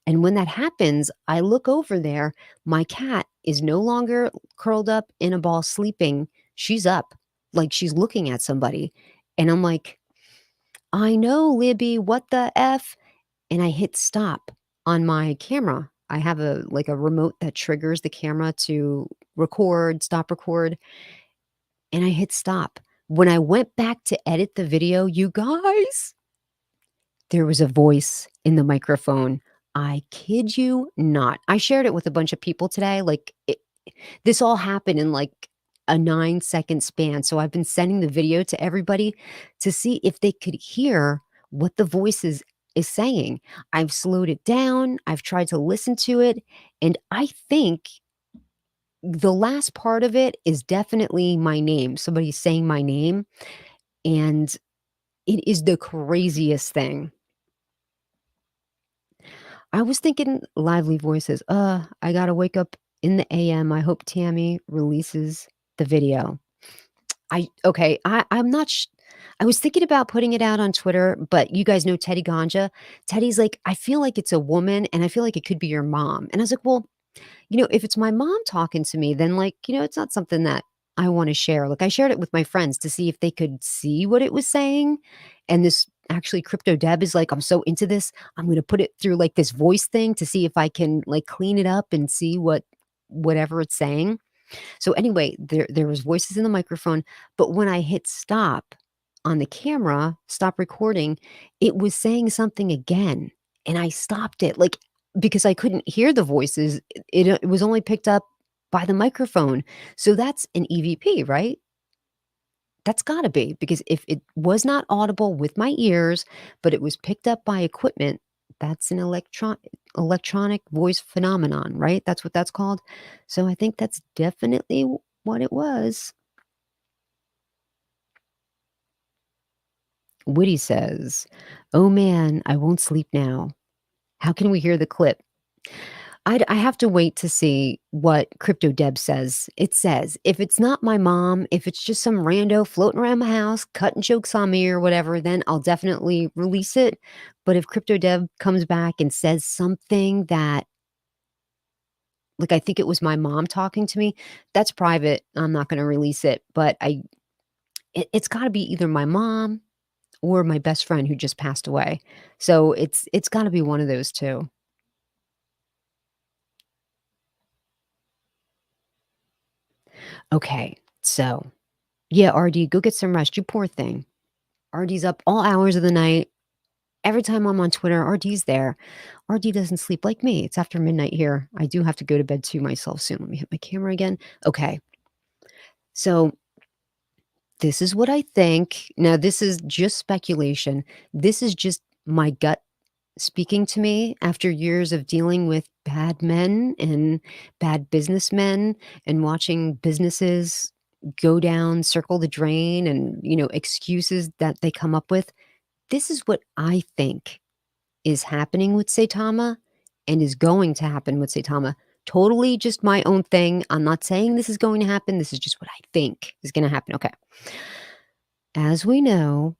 And when that happens, I look over there. My cat is no longer curled up in a ball sleeping. She's up, like she's looking at somebody. And I'm like, I know, Libby, what the F? And I hit stop on my camera. I have a remote that triggers the camera to record, stop record, and I hit stop. When I went back to edit the video, you guys, there was a voice in the microphone. I kid you not. I shared it with a bunch of people today. This all happened in like a 9-second span. So I've been sending the video to everybody to see if they could hear what the voice is saying. I've slowed it down. I've tried to listen to it. And I think the last part of it is definitely my name. Somebody's saying my name. And it is the craziest thing. I was thinking lively voices. I gotta wake up in the AM. I hope Tammy releases the video. I'm not I was thinking about putting it out on Twitter, but you guys know Teddy Ganja. Teddy's like, I feel like it's a woman and I feel like it could be your mom. And I was like, well, if it's my mom talking to me, then it's not something that I want to share. Like I shared it with my friends to see if they could see what it was saying. And this actually crypto Deb is like, I'm so into this. I'm going to put it through like this voice thing to see if I can like clean it up and see whatever it's saying. So anyway, there was voices in the microphone, but when I hit stop on the camera, stop recording, it was saying something again, and I stopped it, like, because I couldn't hear the voices. It was only picked up by the microphone. So that's an EVP, right? That's gotta be, because if it was not audible with my ears, but it was picked up by equipment, that's an electronic voice phenomenon, right? That's what that's called? So I think that's definitely what it was. Woody says, "Oh, man, I won't sleep now. How can we hear the clip?" I have to wait to see what Crypto Deb says. It says, if it's not my mom, if it's just some rando floating around my house, cutting jokes on me or whatever, then I'll definitely release it. But if Crypto Deb comes back and says something that, like, I think it was my mom talking to me, that's private. I'm not going to release it. But it's got to be either my mom or my best friend who just passed away. So it's got to be one of those two. Okay, so yeah, RD, go get some rest. You poor thing. RD's up all hours of the night. Every time I'm on Twitter, RD's there. RD doesn't sleep like me. It's after midnight here. I do have to go to bed too myself soon. Let me hit my camera again. Okay. So this is what I think. Now, this is just speculation. This is just my gut speaking to me after years of dealing with bad men and bad businessmen and watching businesses go down, circle the drain, and, excuses that they come up with. This is what I think is happening with Saitama and is going to happen with Saitama. Totally just my own thing. I'm not saying this is going to happen. This is just what I think is going to happen. Okay. As we know,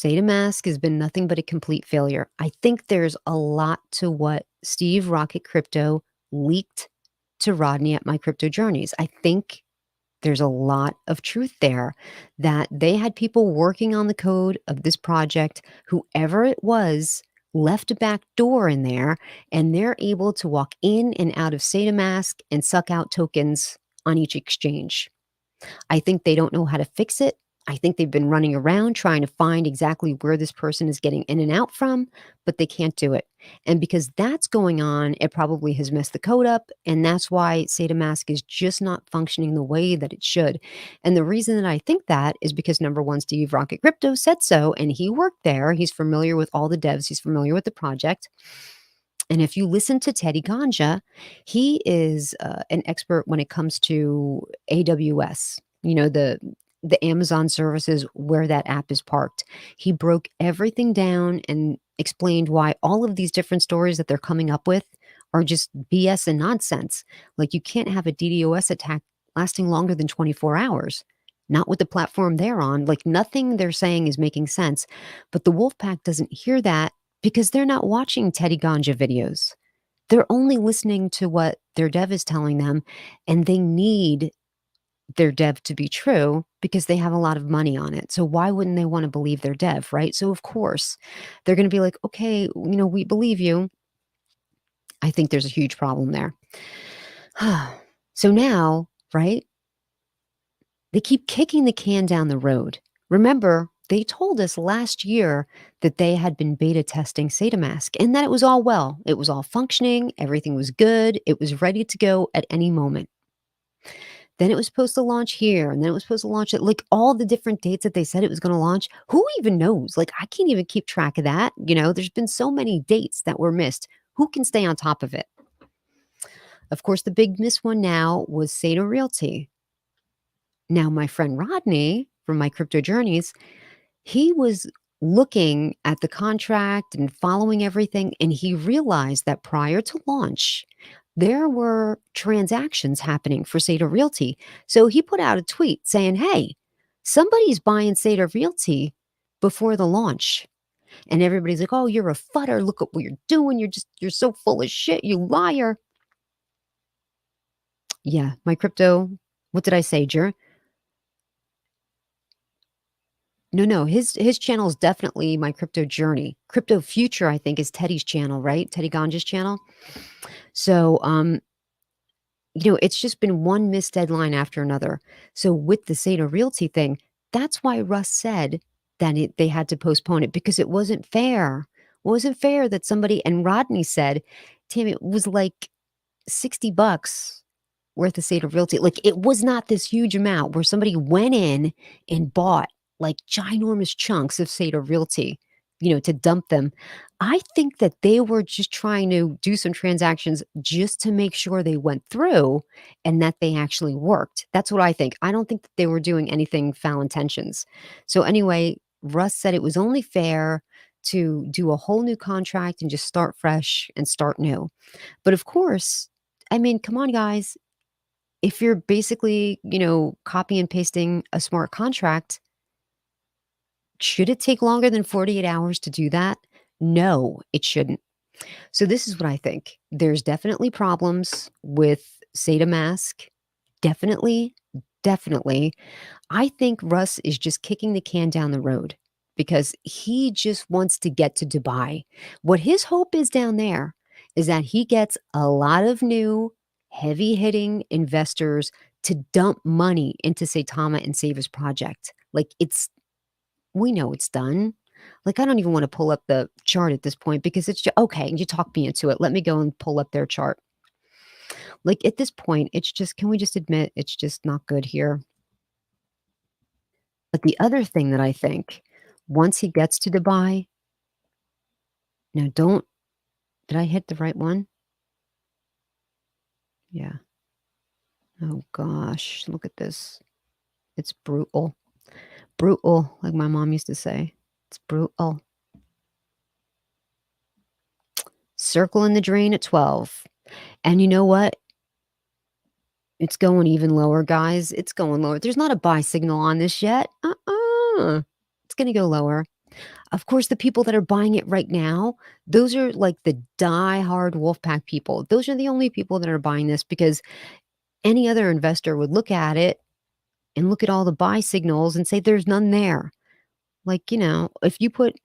Mask has been nothing but a complete failure. I think there's a lot to what Steve Rocket Crypto leaked to Rodney at My Crypto Journeys. I think there's a lot of truth there that they had people working on the code of this project, whoever it was left a back door in there, and they're able to walk in and out of SataMask and suck out tokens on each exchange. I think they don't know how to fix it. I think they've been running around trying to find exactly where this person is getting in and out from, but they can't do it. And because that's going on, it probably has messed the code up. And that's why SataMask is just not functioning the way that it should. And the reason that I think that is because number one, Steve Rocket Crypto said so, and he worked there. He's familiar with all the devs, he's familiar with the project. And if you listen to Teddy Ganja, he is an expert when it comes to AWS, the Amazon services where that app is parked. He broke everything down and explained why all of these different stories that they're coming up with are just BS and nonsense. Like you can't have a DDoS attack lasting longer than 24 hours. Not with the platform they're on. Like nothing they're saying is making sense. But the Wolfpack doesn't hear that because they're not watching Teddy Ganja videos. They're only listening to what their dev is telling them, and they need their dev to be true because they have a lot of money on it. So why wouldn't they want to believe their dev, right? So of course, they're going to be like, "Okay, we believe you." I think there's a huge problem there. So now, right? They keep kicking the can down the road. Remember, they told us last year that they had been beta testing SataMask and that it was all well. It was all functioning. Everything was good. It was ready to go at any moment. Then it was supposed to launch here, and then it was supposed to launch at like all the different dates that they said it was going to launch. Who even knows? Like, I can't even keep track of that. There's been so many dates that were missed. Who can stay on top of it? Of course, the big miss one now was Seda Realty. Now, my friend Rodney from my crypto journeys, he was looking at the contract and following everything, and he realized that prior to launch, there were transactions happening for Seda Realty. So he put out a tweet saying, "Hey, somebody's buying Seda Realty before the launch." And everybody's like, "Oh, you're a futter. Look at what you're doing. You're so full of shit, you liar." Yeah, my crypto, what did I say, Jer? No, his channel is definitely my crypto journey. Crypto future, I think, is Teddy's channel, right? Teddy Ganja's channel. So, it's just been one missed deadline after another. So with the Seda Realty thing, that's why Russ said that they had to postpone it because it wasn't fair. It wasn't fair that somebody and Rodney said, Tim, it was like $60 worth of Seder Realty. Like it was not this huge amount where somebody went in and bought like ginormous chunks of Seder Realty, to dump them. I think that they were just trying to do some transactions just to make sure they went through and that they actually worked. That's what I think. I don't think that they were doing anything foul intentions. So anyway, Russ said it was only fair to do a whole new contract and just start fresh and start new. But of course, I mean, come on, guys. If you're basically, copy and pasting a smart contract, should it take longer than 48 hours to do that? No, it shouldn't. So this is what I think. There's definitely problems with SataMask. Definitely, definitely. I think Russ is just kicking the can down the road because he just wants to get to Dubai. What his hope is down there is that he gets a lot of new heavy hitting investors to dump money into Saitama and save his project. Like we know it's done. Like I don't even want to pull up the chart at this point because it's just okay. You talk me into it. Let me go and pull up their chart. Like at this point, it's just, can we just admit it's just not good here? But the other thing that I think, once he gets to Dubai, now did I hit the right one? Yeah. Oh gosh, look at this. It's brutal. Brutal, like my mom used to say. It's brutal. Circle in the drain at 12. And you know what? It's going even lower, guys. It's going lower. There's not a buy signal on this yet. It's going to go lower. Of course, the people that are buying it right now, those are like the die-hard Wolfpack people. Those are the only people that are buying this because any other investor would look at it and look at all the buy signals and say there's none there. Like, if you put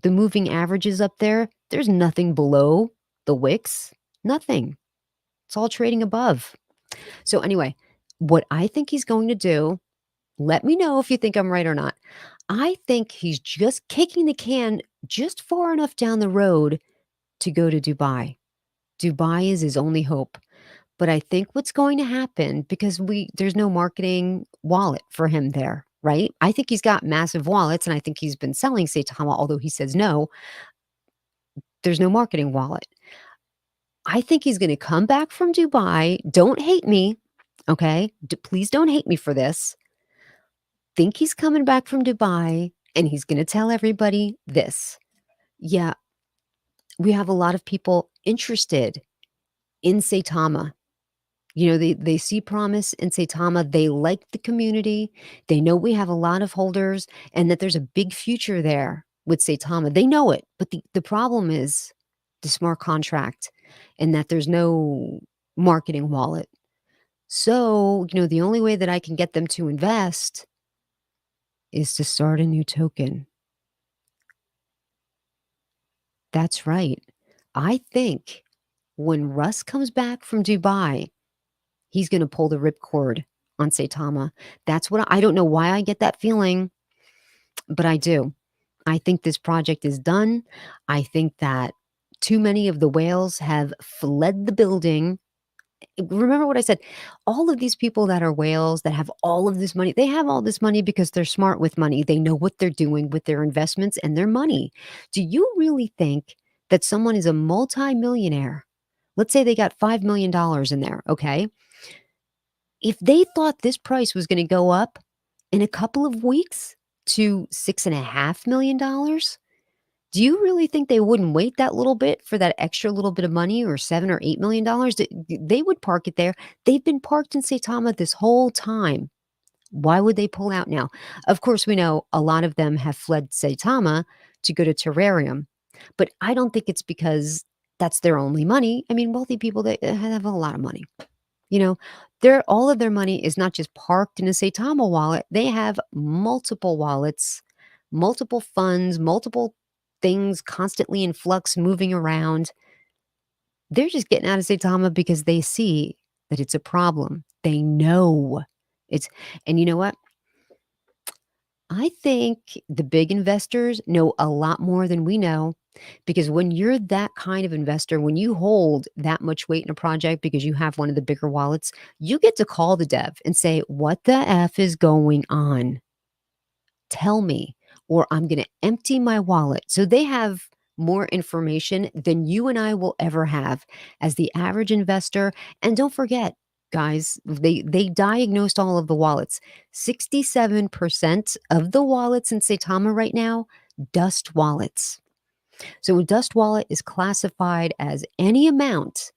the moving averages up there, there's nothing below the wicks. Nothing. It's all trading above. So anyway, what I think he's going to do, let me know if you think I'm right or not. I think he's just kicking the can just far enough down the road to go to Dubai. Dubai is his only hope. But I think what's going to happen, because there's no marketing wallet for him there, right? I think he's got massive wallets, and I think he's been selling Saitama, although he says no, there's no marketing wallet. I think he's going to come back from Dubai. Don't hate me, okay? Please don't hate me for this. Think he's coming back from Dubai, and he's going to tell everybody this. Yeah, we have a lot of people interested in Saitama. You know, they see promise in Saitama. They like the community. They know we have a lot of holders and that there's a big future there with Saitama. They know it. But the problem is the smart contract and that there's no marketing wallet. So, you know, the only way that I can get them to invest is to start a new token. That's right. I think when Russ comes back from Dubai, he's going to pull the ripcord on Saitama. That's what I don't know why I get that feeling, but I do. I think this project is done. I think that too many of the whales have fled the building. Remember what I said? All of these people that are whales that have all of this money, they have all this money because they're smart with money. They know what they're doing with their investments and their money. Do you really think that someone is a multimillionaire? Let's say they got $5 million in there, okay? If they thought this price was going to go up in a couple of weeks to $6.5 million, do you really think they wouldn't wait that little bit for that extra little bit of money, or $7 or $8 million? They would park it there. They've been parked in Saitama this whole time. Why would they pull out now? Of course, we know a lot of them have fled Saitama to go to Terrarium, but I don't think it's because that's their only money. I mean, wealthy people, they have a lot of money. You know, all of their money is not just parked in a Saitama wallet. They have multiple wallets, multiple funds, multiple things constantly in flux, moving around. They're just getting out of Saitama because they see that it's a problem. They know it's, and you know what? I think the big investors know a lot more than we know, because when you're that kind of investor, when you hold that much weight in a project because you have one of the bigger wallets, you get to call the dev and say, "What the F is going on? Tell me, or I'm going to empty my wallet." So they have more information than you and I will ever have as the average investor. And don't forget, guys, they diagnosed all of the wallets. 67% of the wallets in Saitama right now, dust wallets. So a dust wallet is classified as any amount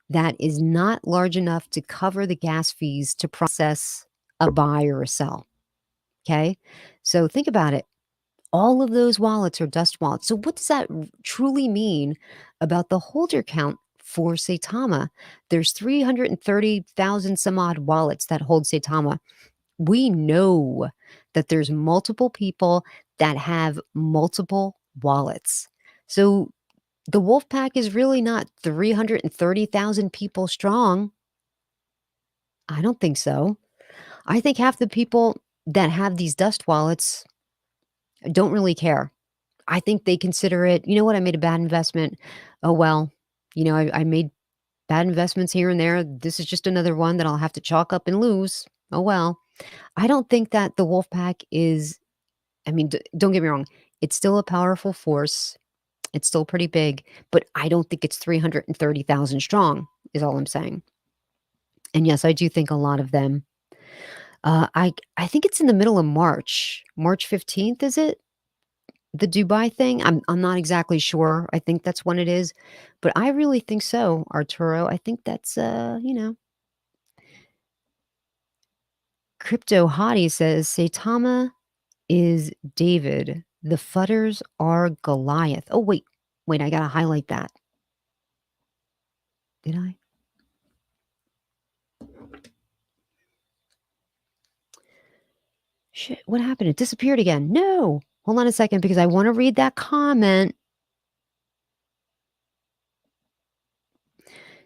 that is not large enough to cover the gas fees to process a buy or a sell. Okay. So think about it. All of those wallets are dust wallets. So what does that truly mean about the holder count for Saitama? There's 330,000 some odd wallets that hold Saitama. We know that there's multiple people that have multiple wallets. So the wolf pack is really not 330,000 people strong. I don't think so. I think half the people that have these dust wallets don't really care. I think they consider it, you know what, I made a bad investment. Oh, well, you know, I made bad investments here and there. This is just another one that I'll have to chalk up and lose. Oh, well. I don't think that the wolf pack is, I mean, don't get me wrong. It's still a powerful force. It's still pretty big, but I don't think it's 330,000 strong, is all I'm saying. And yes, I do think a lot of them. I think it's in the middle of March. March 15th, is it? The Dubai thing? I'm not exactly sure. I think that's when it is, but I really think so, Arturo. I think that's you know. Crypto Hottie says Saitama is David. The Futters are Goliath. Oh wait, I gotta highlight that. Did I? Shit, what happened? It disappeared again. No. Hold on a second because I wanna read that comment.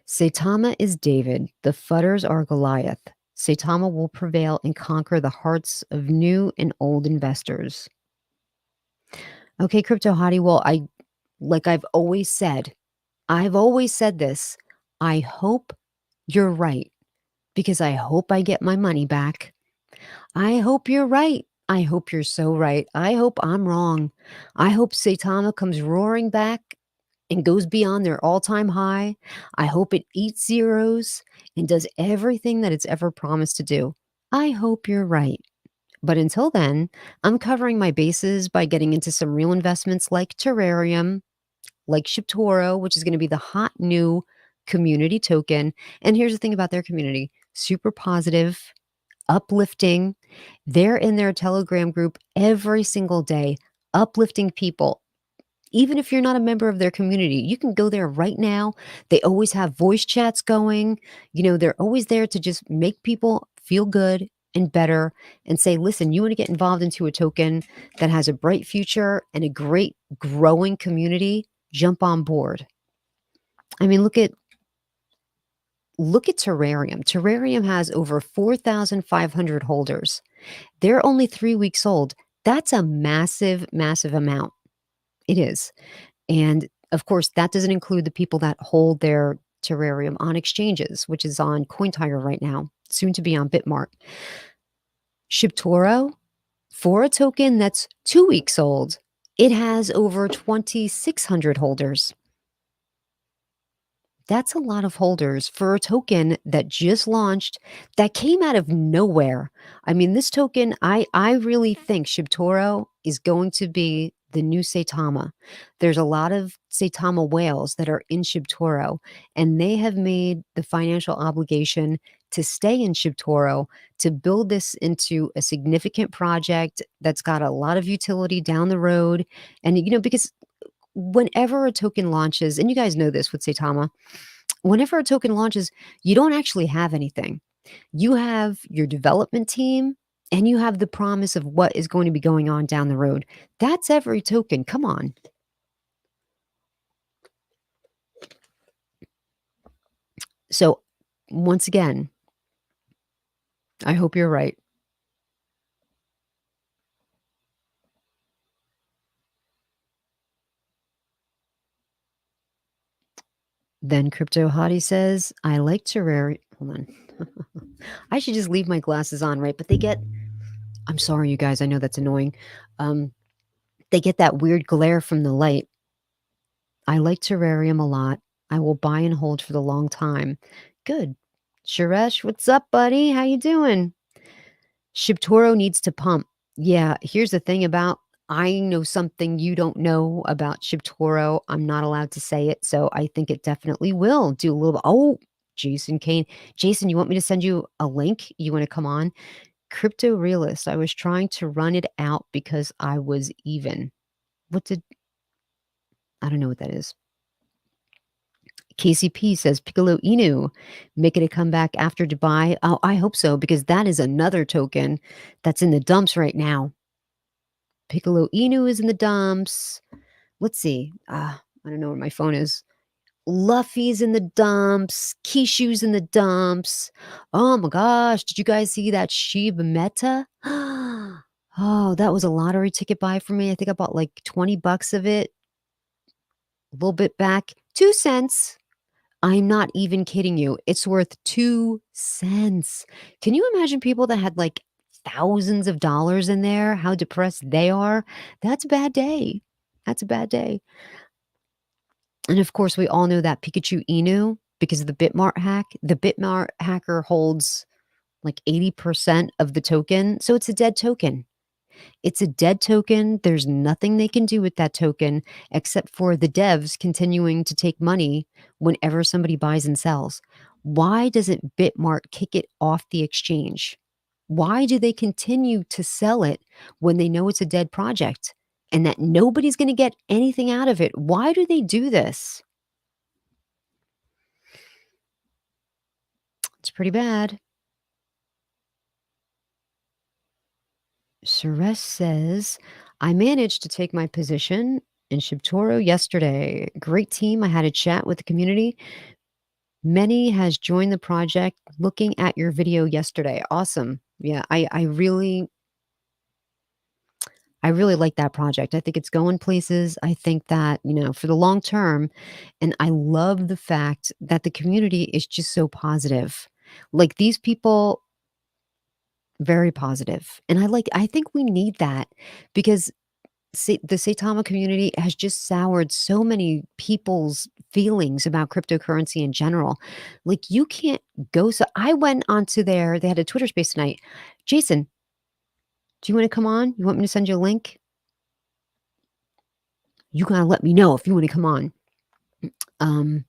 Saitama is David, the Fudders are Goliath. Saitama will prevail and conquer the hearts of new and old investors. Okay, Crypto Hottie, well, like I've always said this. I hope you're right because I hope I get my money back. I hope you're right. I hope you're so right. I hope I'm wrong. I hope Saitama comes roaring back and goes beyond their all-time high. I hope it eats zeros and does everything that it's ever promised to do. I hope you're right. But until then, I'm covering my bases by getting into some real investments like Terrarium, like Shiptoro, which is going to be the hot new community token. And here's the thing about their community: super positive, uplifting. They're in their Telegram group every single day, uplifting people. Even if you're not a member of their community, you can go there right now. They always have voice chats going. They're always there to just make people feel good and better and say, listen, you want to get involved into a token that has a bright future and a great growing community, jump on board. I mean, look at Terrarium. Terrarium has over 4,500 holders. They're only 3 weeks old. That's a massive, massive amount. It is. And of course, that doesn't include the people that hold their terrarium on exchanges, which is on CoinTiger right now, soon to be on Bitmart. Shiptoro, for a token that's 2 weeks old, it has over 2,600 holders. That's a lot of holders for a token that just launched, that came out of nowhere. I mean, this token, I really think Shibtoro is going to be the new Saitama. There's a lot of Saitama whales that are in Shibtoro, and they have made the financial obligation to stay in Shibtoro to build this into a significant project that's got a lot of utility down the road. And, because whenever a token launches, and you guys know this with Saitama, whenever a token launches, you don't actually have anything. You have your development team and you have the promise of what is going to be going on down the road. That's every token. Come on. So, once again, I hope you're right. Then Crypto Hottie says, I like Terrarium. Hold on. I should just leave my glasses on, right? But I'm sorry, you guys. I know that's annoying. They get that weird glare from the light. I like Terrarium a lot. I will buy and hold for the long time. Good. Suresh, what's up, buddy? How you doing? Shibtoro needs to pump. Yeah, here's the thing about I know something you don't know about Shibtoro. I'm not allowed to say it, so I think it definitely will do a little. Oh, Jason Kane. Jason, you want me to send you a link? You want to come on? Crypto Realist. I was trying to run it out because I was even. What did I don't know what that is. KCP says Piccolo Inu making a comeback after Dubai. Oh, I hope so, because that is another token that's in the dumps right now. Piccolo Inu is in the dumps. Let's see. I don't know where my phone is. Luffy's in the dumps. Kishu's in the dumps. Oh my gosh. Did you guys see that Shiba Meta? Oh, that was a lottery ticket buy for me. I think I bought like $20 of it. A little bit back. 2 cents. I'm not even kidding you. It's worth 2 cents. Can you imagine people that had like thousands of dollars in there, how depressed they are? That's a bad day. That's a bad day. And of course, we all know that Pikachu Inu because of the Bitmart hack. The Bitmart hacker holds like 80% of the token. So it's a dead token. It's a dead token. There's nothing they can do with that token except for the devs continuing to take money whenever somebody buys and sells. Why doesn't Bitmart kick it off the exchange? Why do they continue to sell it when they know it's a dead project and that nobody's going to get anything out of it? Why do they do this? It's pretty bad. Suresh says, I managed to take my position in Shibtoro yesterday. Great team. I had a chat with the community. Many has joined the project looking at your video yesterday. Awesome. Yeah, I really like that project. I think it's going places. I think that, for the long term, and I love the fact that the community is just so positive. Like these people, very positive. And I think we need that because the Saitama community has just soured so many people's feelings about cryptocurrency in general. Like you can't go. So I went onto they had a Twitter space tonight. Jason, do you want to come on? You want me to send you a link? You gotta let me know if you want to come on. Um,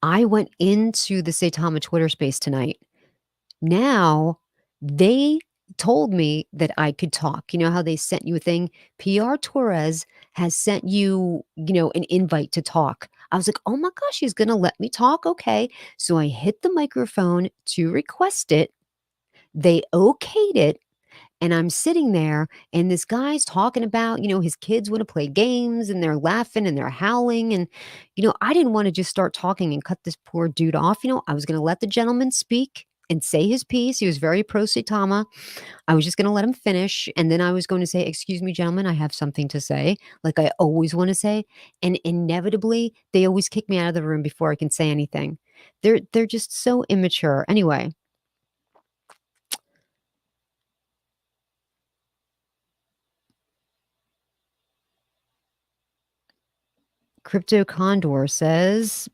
I went into the Saitama Twitter space tonight. Now they told me that I could talk. You know how they sent you a thing? PR Torres has sent you, an invite to talk. I was like, oh my gosh, she's going to let me talk. Okay. So I hit the microphone to request it. They okayed it. And I'm sitting there, and this guy's talking about, his kids want to play games and they're laughing and they're howling. And, I didn't want to just start talking and cut this poor dude off. I was going to let the gentleman speak and say his piece. He was very pro Saitama. I was just going to let him finish. And then I was going to say, excuse me, gentlemen, I have something to say, like I always want to say. And inevitably, they always kick me out of the room before I can say anything. They're just so immature. Anyway, Crypto Condor says,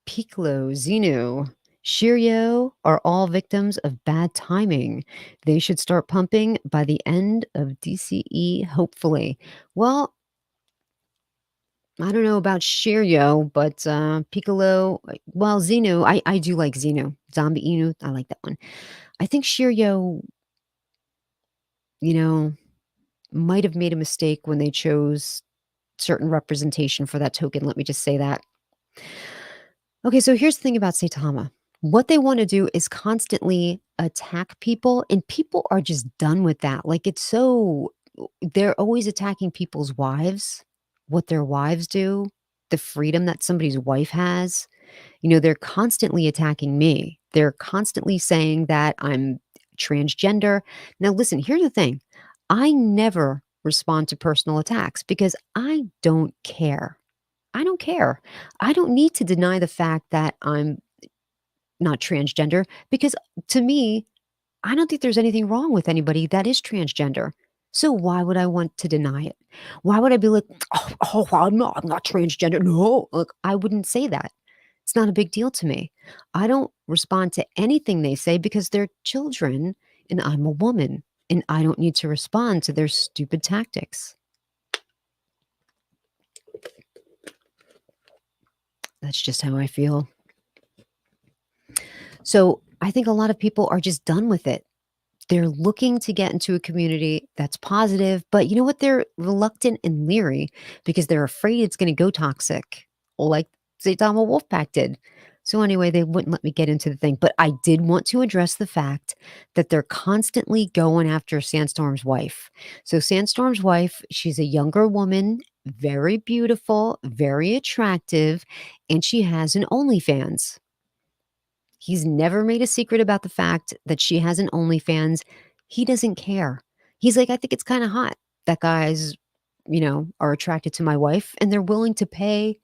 Piccolo, Xenu, Shiryo are all victims of bad timing. They should start pumping by the end of DCE, hopefully. Well, I don't know about Shiryo, but Piccolo, well, Xenu, I do like Xenu. Zombie Inu, I like that one. I think Shiryo, you know, might have made a mistake when they chose certain representation for that token. Let me just say that. Okay, so here's the thing about Saitama. What they want to do is constantly attack people, and people are just done with that. Like, they're always attacking people's wives, what their wives do, the freedom that somebody's wife has. They're constantly attacking me. They're constantly saying that I'm transgender. Now, listen, here's the thing. I never respond to personal attacks because I don't care. I don't care. I don't need to deny the fact that I'm not transgender because to me, I don't think there's anything wrong with anybody that is transgender. So why would I want to deny it? Why would I be like, oh, I'm not transgender. No, look, I wouldn't say that. It's not a big deal to me. I don't respond to anything they say because they're children and I'm a woman and I don't need to respond to their stupid tactics. That's just how I feel. So I think a lot of people are just done with it. They're looking to get into a community that's positive, but you know what? They're reluctant and leery because they're afraid it's going to go toxic, like Saitama Wolfpack did. So anyway, they wouldn't let me get into the thing, but I did want to address the fact that they're constantly going after Sandstorm's wife. So Sandstorm's wife, she's a younger woman, very beautiful, very attractive, and she has an OnlyFans. He's never made a secret about the fact that she has an OnlyFans. He doesn't care. He's like, I think it's kind of hot that guys, are attracted to my wife and they're willing to pay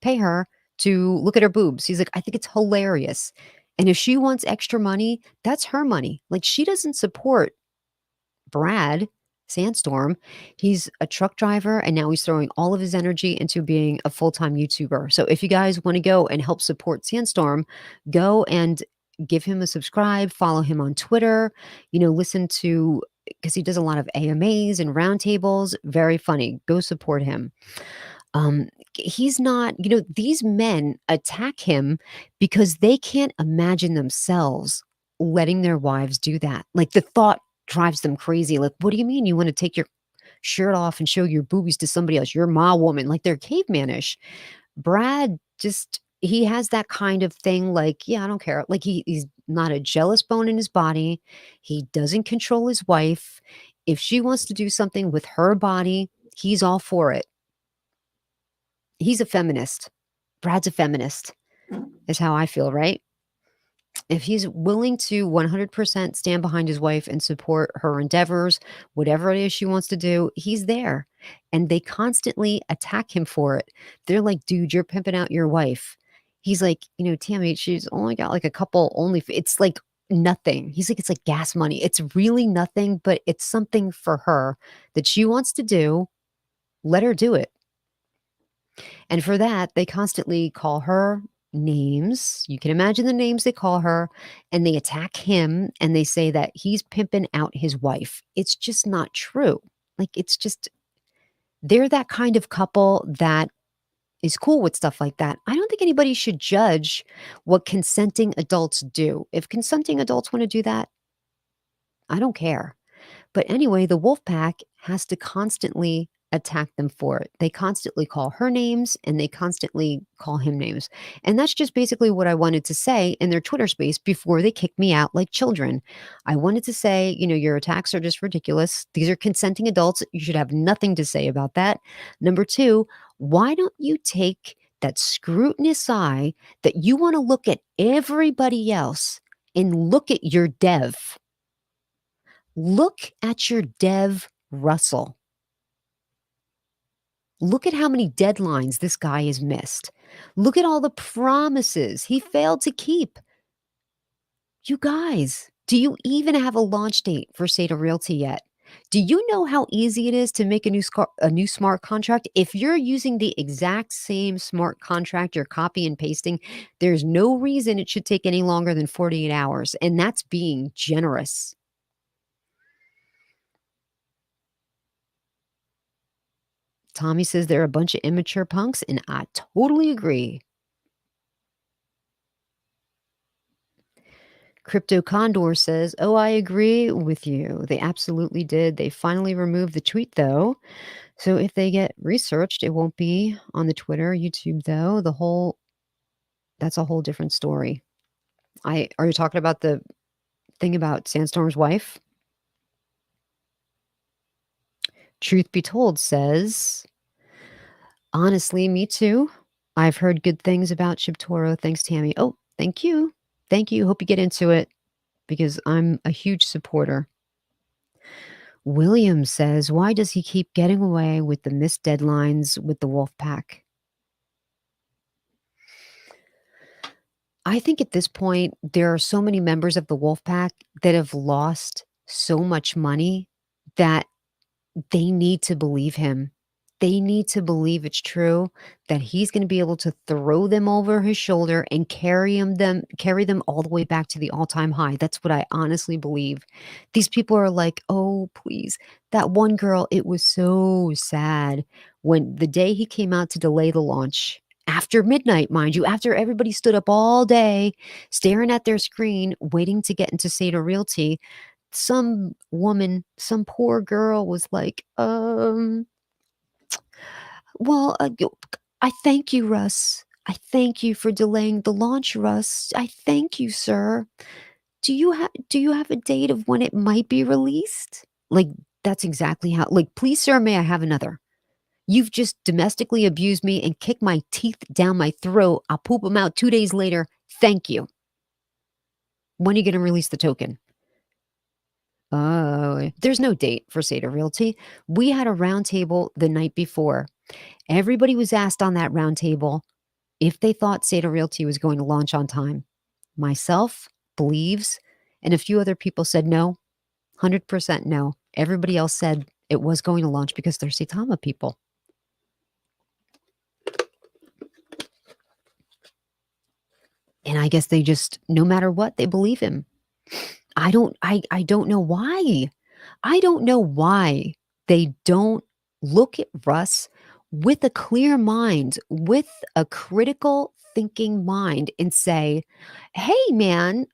her to look at her boobs. He's like, I think it's hilarious. And if she wants extra money, that's her money. Like she doesn't support Brad Sandstorm. He's a truck driver and now he's throwing all of his energy into being a full-time YouTuber. So if you guys want to go and help support Sandstorm, go and give him a subscribe, follow him on Twitter, listen to because he does a lot of AMAs and roundtables. Very funny. Go support him. He's not, these men attack him because they can't imagine themselves letting their wives do that. Like the thought drives them crazy. Like, what do you mean you want to take your shirt off and show your boobies to somebody else? You're my woman. Like they're cavemanish. Brad just he has that kind of thing like, yeah, I don't care. Like he's not a jealous bone in his body. He doesn't control his wife. If she wants to do something with her body, he's all for it. He's a feminist. Brad's a feminist, is how I feel, right? If he's willing to 100% stand behind his wife and support her endeavors, whatever it is she wants to do, he's there. And they constantly attack him for it. They're like, dude, you're pimping out your wife. He's like, Tammy, she's only got like a couple it's like nothing. He's like, it's like gas money. It's really nothing, but it's something for her that she wants to do. Let her do it. And for that, they constantly call her names. You can imagine the names they call her, and they attack him and they say that he's pimping out his wife. It's just not true. Like, it's just, they're that kind of couple that is cool with stuff like that. I don't think anybody should judge what consenting adults do. If consenting adults want to do that, I don't care. But anyway, the wolf pack has to constantly attack them for it. They constantly call her names and they constantly call him names. And that's just basically what I wanted to say in their Twitter space before they kicked me out like children. I wanted to say, your attacks are just ridiculous. These are consenting adults. You should have nothing to say about that. Number two, why don't you take that scrutinous eye that you want to look at everybody else and look at your dev? Look at your dev, Russell. Look at how many deadlines this guy has missed. Look at all the promises he failed to keep. You guys, do you even have a launch date for Sata Realty yet? Do you know how easy it is to make a new smart contract? If you're using the exact same smart contract you're copy and pasting, there's no reason it should take any longer than 48 hours. And that's being generous. Tommy says they're a bunch of immature punks, and I totally agree. Crypto Condor says, oh, I agree with you. They absolutely did. They finally removed the tweet, though. So if they get researched, it won't be on the Twitter, YouTube, though. That's a whole different story. Are you talking about the thing about Sandstorm's wife? Truth Be Told says, honestly, me too. I've heard good things about Shibtoro. Thanks, Tammy. Oh, thank you. Thank you. Hope you get into it because I'm a huge supporter. William says, why does he keep getting away with the missed deadlines with the wolf pack? I think at this point, there are so many members of the wolf pack that have lost so much money that they need to believe him. They need to believe it's true, that he's going to be able to throw them over his shoulder and carry them all the way back to the all-time high. That's what I honestly believe. These people are like, oh, please. That one girl, it was so sad when the day he came out to delay the launch, after midnight, mind you, after everybody stood up all day staring at their screen, waiting to get into Sata Realty, some woman, some poor girl was like, well, I thank you, Russ. I thank you for delaying the launch, Russ. I thank you, sir. Do you have a date of when it might be released? Like, that's exactly how, like, please, sir, may I have another? You've just domestically abused me and kicked my teeth down my throat. I'll poop them out 2 days later. Thank you. When are you going to release the token? Oh, there's no date for Sata Realty. We had a roundtable the night before. Everybody was asked on that roundtable if they thought Sata Realty was going to launch on time. Myself believes, and a few other people said no, 100% no. Everybody else said it was going to launch because they're Saitama people. And I guess they just, no matter what, they believe him. I don't know why. I don't know why they don't look at Russ with a clear mind, with a critical thinking mind and say, hey man,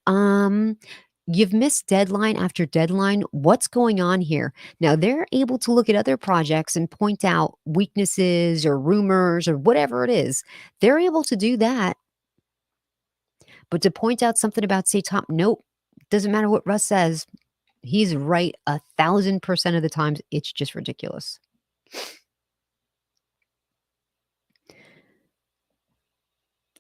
you've missed deadline after deadline. What's going on here? Now they're able to look at other projects and point out weaknesses or rumors or whatever it is. They're able to do that. But to point out something about Saitama, nope. Doesn't matter what Russ says. He's right 1,000% of the times. It's just ridiculous.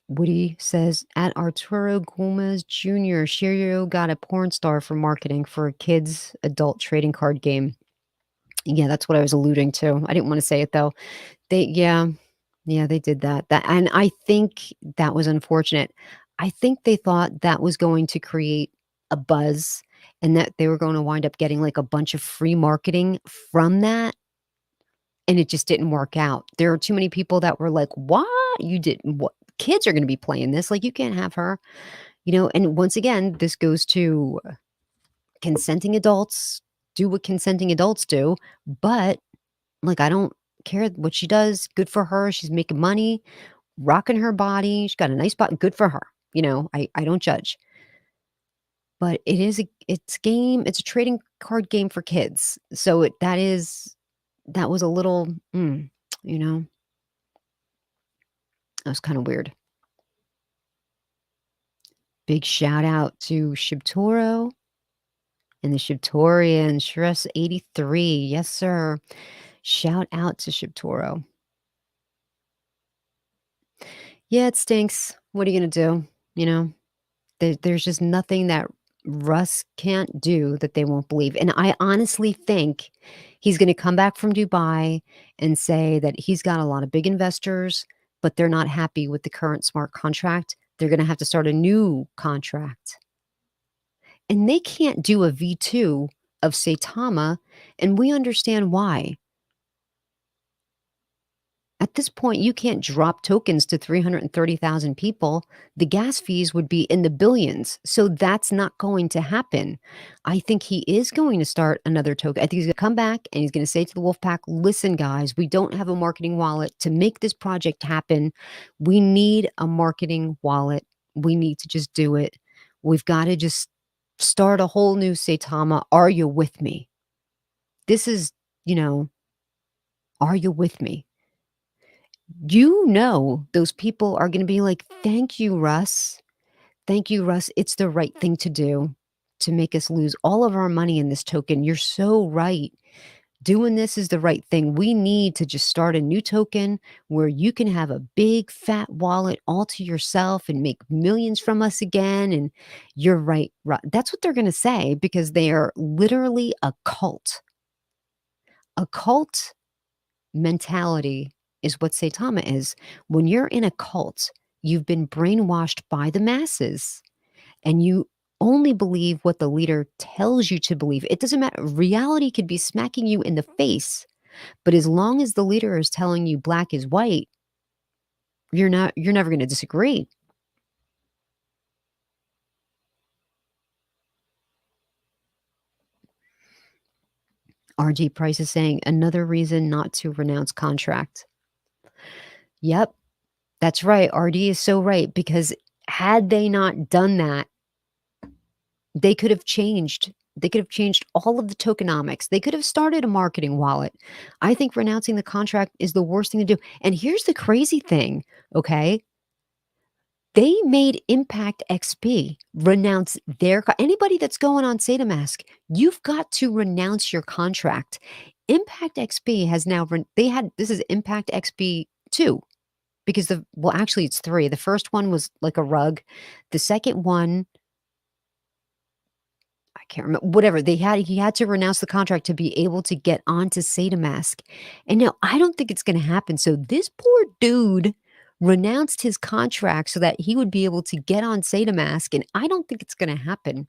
Woody says, at Arturo Gomez Jr., Shirio got a porn star for marketing for a kid's adult trading card game. Yeah, that's what I was alluding to. I didn't want to say it though. Yeah, they did that. And I think that was unfortunate. I think they thought that was going to create a buzz and that they were going to wind up getting like a bunch of free marketing from that, and it just didn't work out. There are too many people that were like, "What? You didn't what? Kids are going to be playing this. Like you can't have her." And once again, this goes to consenting adults do what consenting adults do, but like I don't care what she does. Good for her. She's making money, rocking her body. She's got a nice body. Good for her. I don't judge. But it's game. It's a trading card game for kids. So that was a little, you know, that was kind of weird. Big shout out to Shibtoro and the Shibtorian Stress 83. Yes, sir. Shout out to Shibtoro. Yeah, it stinks. What are you gonna do? You know, there's just nothing that Russ can't do that they won't believe. And I honestly think he's gonna come back from Dubai and say that he's got a lot of big investors, but they're not happy with the current smart contract. They're gonna have to start a new contract. And they can't do a V2 of Saitama, and we understand why. At this point, you can't drop tokens to 330,000 people. The gas fees would be in the billions. So that's not going to happen. I think he is going to start another token. I think he's going to come back and he's going to say to the Wolfpack, listen, guys, we don't have a marketing wallet to make this project happen. We need a marketing wallet. We need to just do it. We've got to just start a whole new Saitama. Are you with me? This is, are you with me? Those people are going to be like, thank you, Russ. Thank you, Russ. It's the right thing to do to make us lose all of our money in this token. You're so right. Doing this is the right thing. We need to just start a new token where you can have a big fat wallet all to yourself and make millions from us again. And you're right. That's what they're going to say because they are literally a cult. A cult mentality is what Saitama is. When you're in a cult, you've been brainwashed by the masses and you only believe what the leader tells you to believe. It doesn't matter. Reality could be smacking you in the face, but as long as the leader is telling you black is white, you're never going to disagree. RD Price is saying another reason not to renounce contract. Yep, that's right. RD is so right because had they not done that, they could have changed. They could have changed all of the tokenomics. They could have started a marketing wallet. I think renouncing the contract is the worst thing to do. And here's the crazy thing, okay? They made Impact XP renounce anybody that's going on SataMask, you've got to renounce your contract. Impact XP has now this is Impact XP 2 because actually it's 3. The first one was like a rug. The second one I can't remember, whatever he had to renounce the contract to be able to get onto SataMask. And now I don't think it's going to happen. So this poor dude renounced his contract so that he would be able to get on SataMask. And I don't think it's going to happen.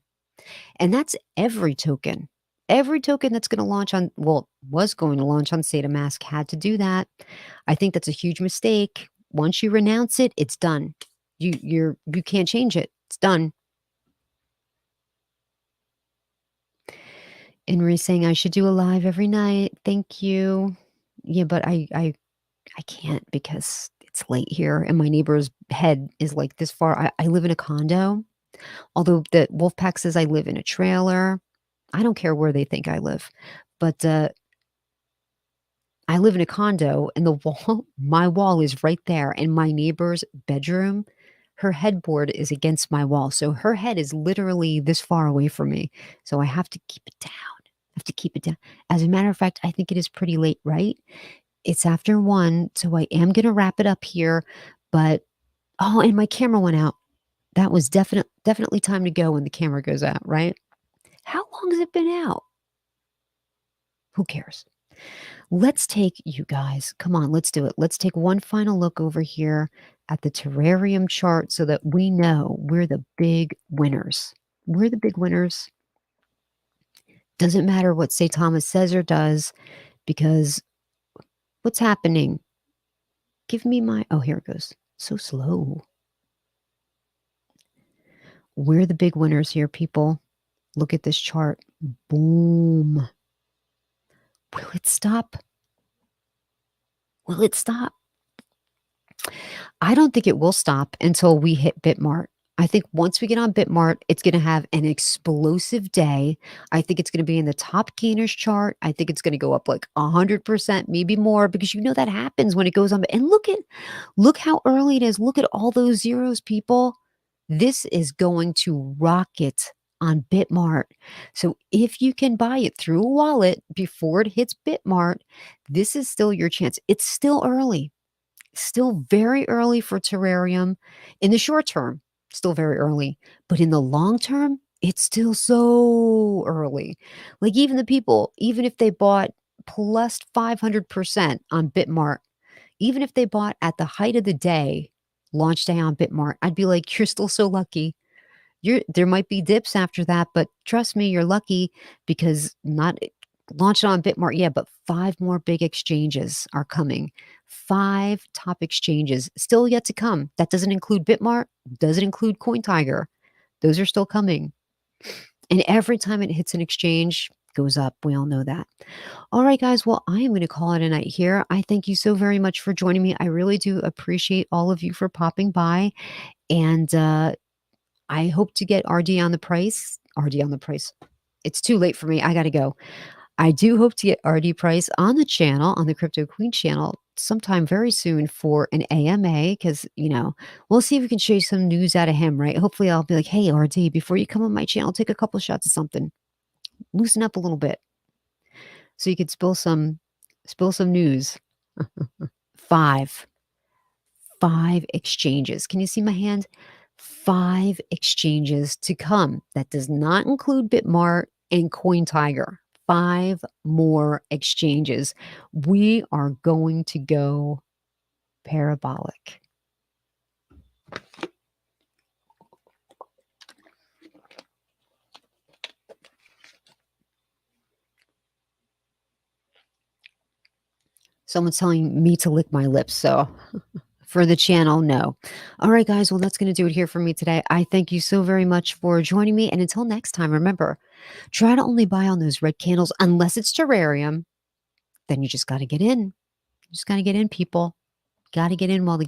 And that's every token. Every token that's going to launch was going to launch on SataMask had to do that. I think that's a huge mistake. Once you renounce it, it's done. You can't change it. It's done. Inri saying I should do a live every night. Thank you. Yeah, but I can't because it's late here and my neighbor's head is like this far. I live in a condo. Although the Wolfpack says I live in a trailer. I don't care where they think I live. But I live in a condo and my wall is right there. And my neighbor's bedroom, her headboard is against my wall. So her head is literally this far away from me. So I have to keep it down. I have to keep it down. As a matter of fact, I think it is pretty late, right? It's after 1, so I am gonna wrap it up here, but oh, and my camera went out. That was definitely time to go when the camera goes out, right? How long has it been out? Who cares? Let's take you guys, come on, let's do it. Let's take one final look over here at the terrarium chart so that we know we're the big winners. We're the big winners. Doesn't matter what Saitama says or does, because what's happening? Give me my, oh, here it goes. So slow. We're the big winners here, people. Look at this chart. Boom. Will it stop? Will it stop? I don't think it will stop until we hit Bitmart. I think once we get on Bitmart, it's going to have an explosive day. I think it's going to be in the top gainers chart. I think it's going to go up like 100%, maybe more, because you know that happens when it goes on. And look how early it is. Look at all those zeros, people. This is going to rocket on Bitmart. So if you can buy it through a wallet before it hits Bitmart, this is still your chance. It's still early. Still very early for Terrarium. In the short term, still very early. But in the long term, it's still so early. Like even the people, even if they bought plus 500% on Bitmart, even if they bought at the height of the day, launch day on Bitmart, I'd be like, you're still so lucky. There might be dips after that, but trust me, you're lucky because not launched on Bitmart, yeah, but 5 more big exchanges are coming. 5 top exchanges still yet to come. That doesn't include Bitmart, doesn't include CoinTiger. Those are still coming. And every time it hits an exchange, goes up. We all know that. All right, guys. Well, I am going to call it a night here. I thank you so very much for joining me. I really do appreciate all of you for popping by. And I hope to get RD on the price. RD on the price. It's too late for me. I got to go. I do hope to get RD Price on the channel, on the Crypto Queen channel, sometime very soon for an AMA because, we'll see if we can show you some news out of him, right? Hopefully, I'll be like, hey, RD, before you come on my channel, take a couple shots of something, loosen up a little bit so you could spill some news. 5. 5 exchanges. Can you see my hand? 5 exchanges to come. That does not include Bitmart and CoinTiger. 5 more exchanges. We are going to go parabolic. Someone's telling me to lick my lips, so for the channel, no. All right, guys. Well, that's going to do it here for me today. I thank you so very much for joining me. And until next time, remember, try to only buy on those red candles unless it's terrarium. Then you just got to get in. You just got to get in, people. Got to get in while the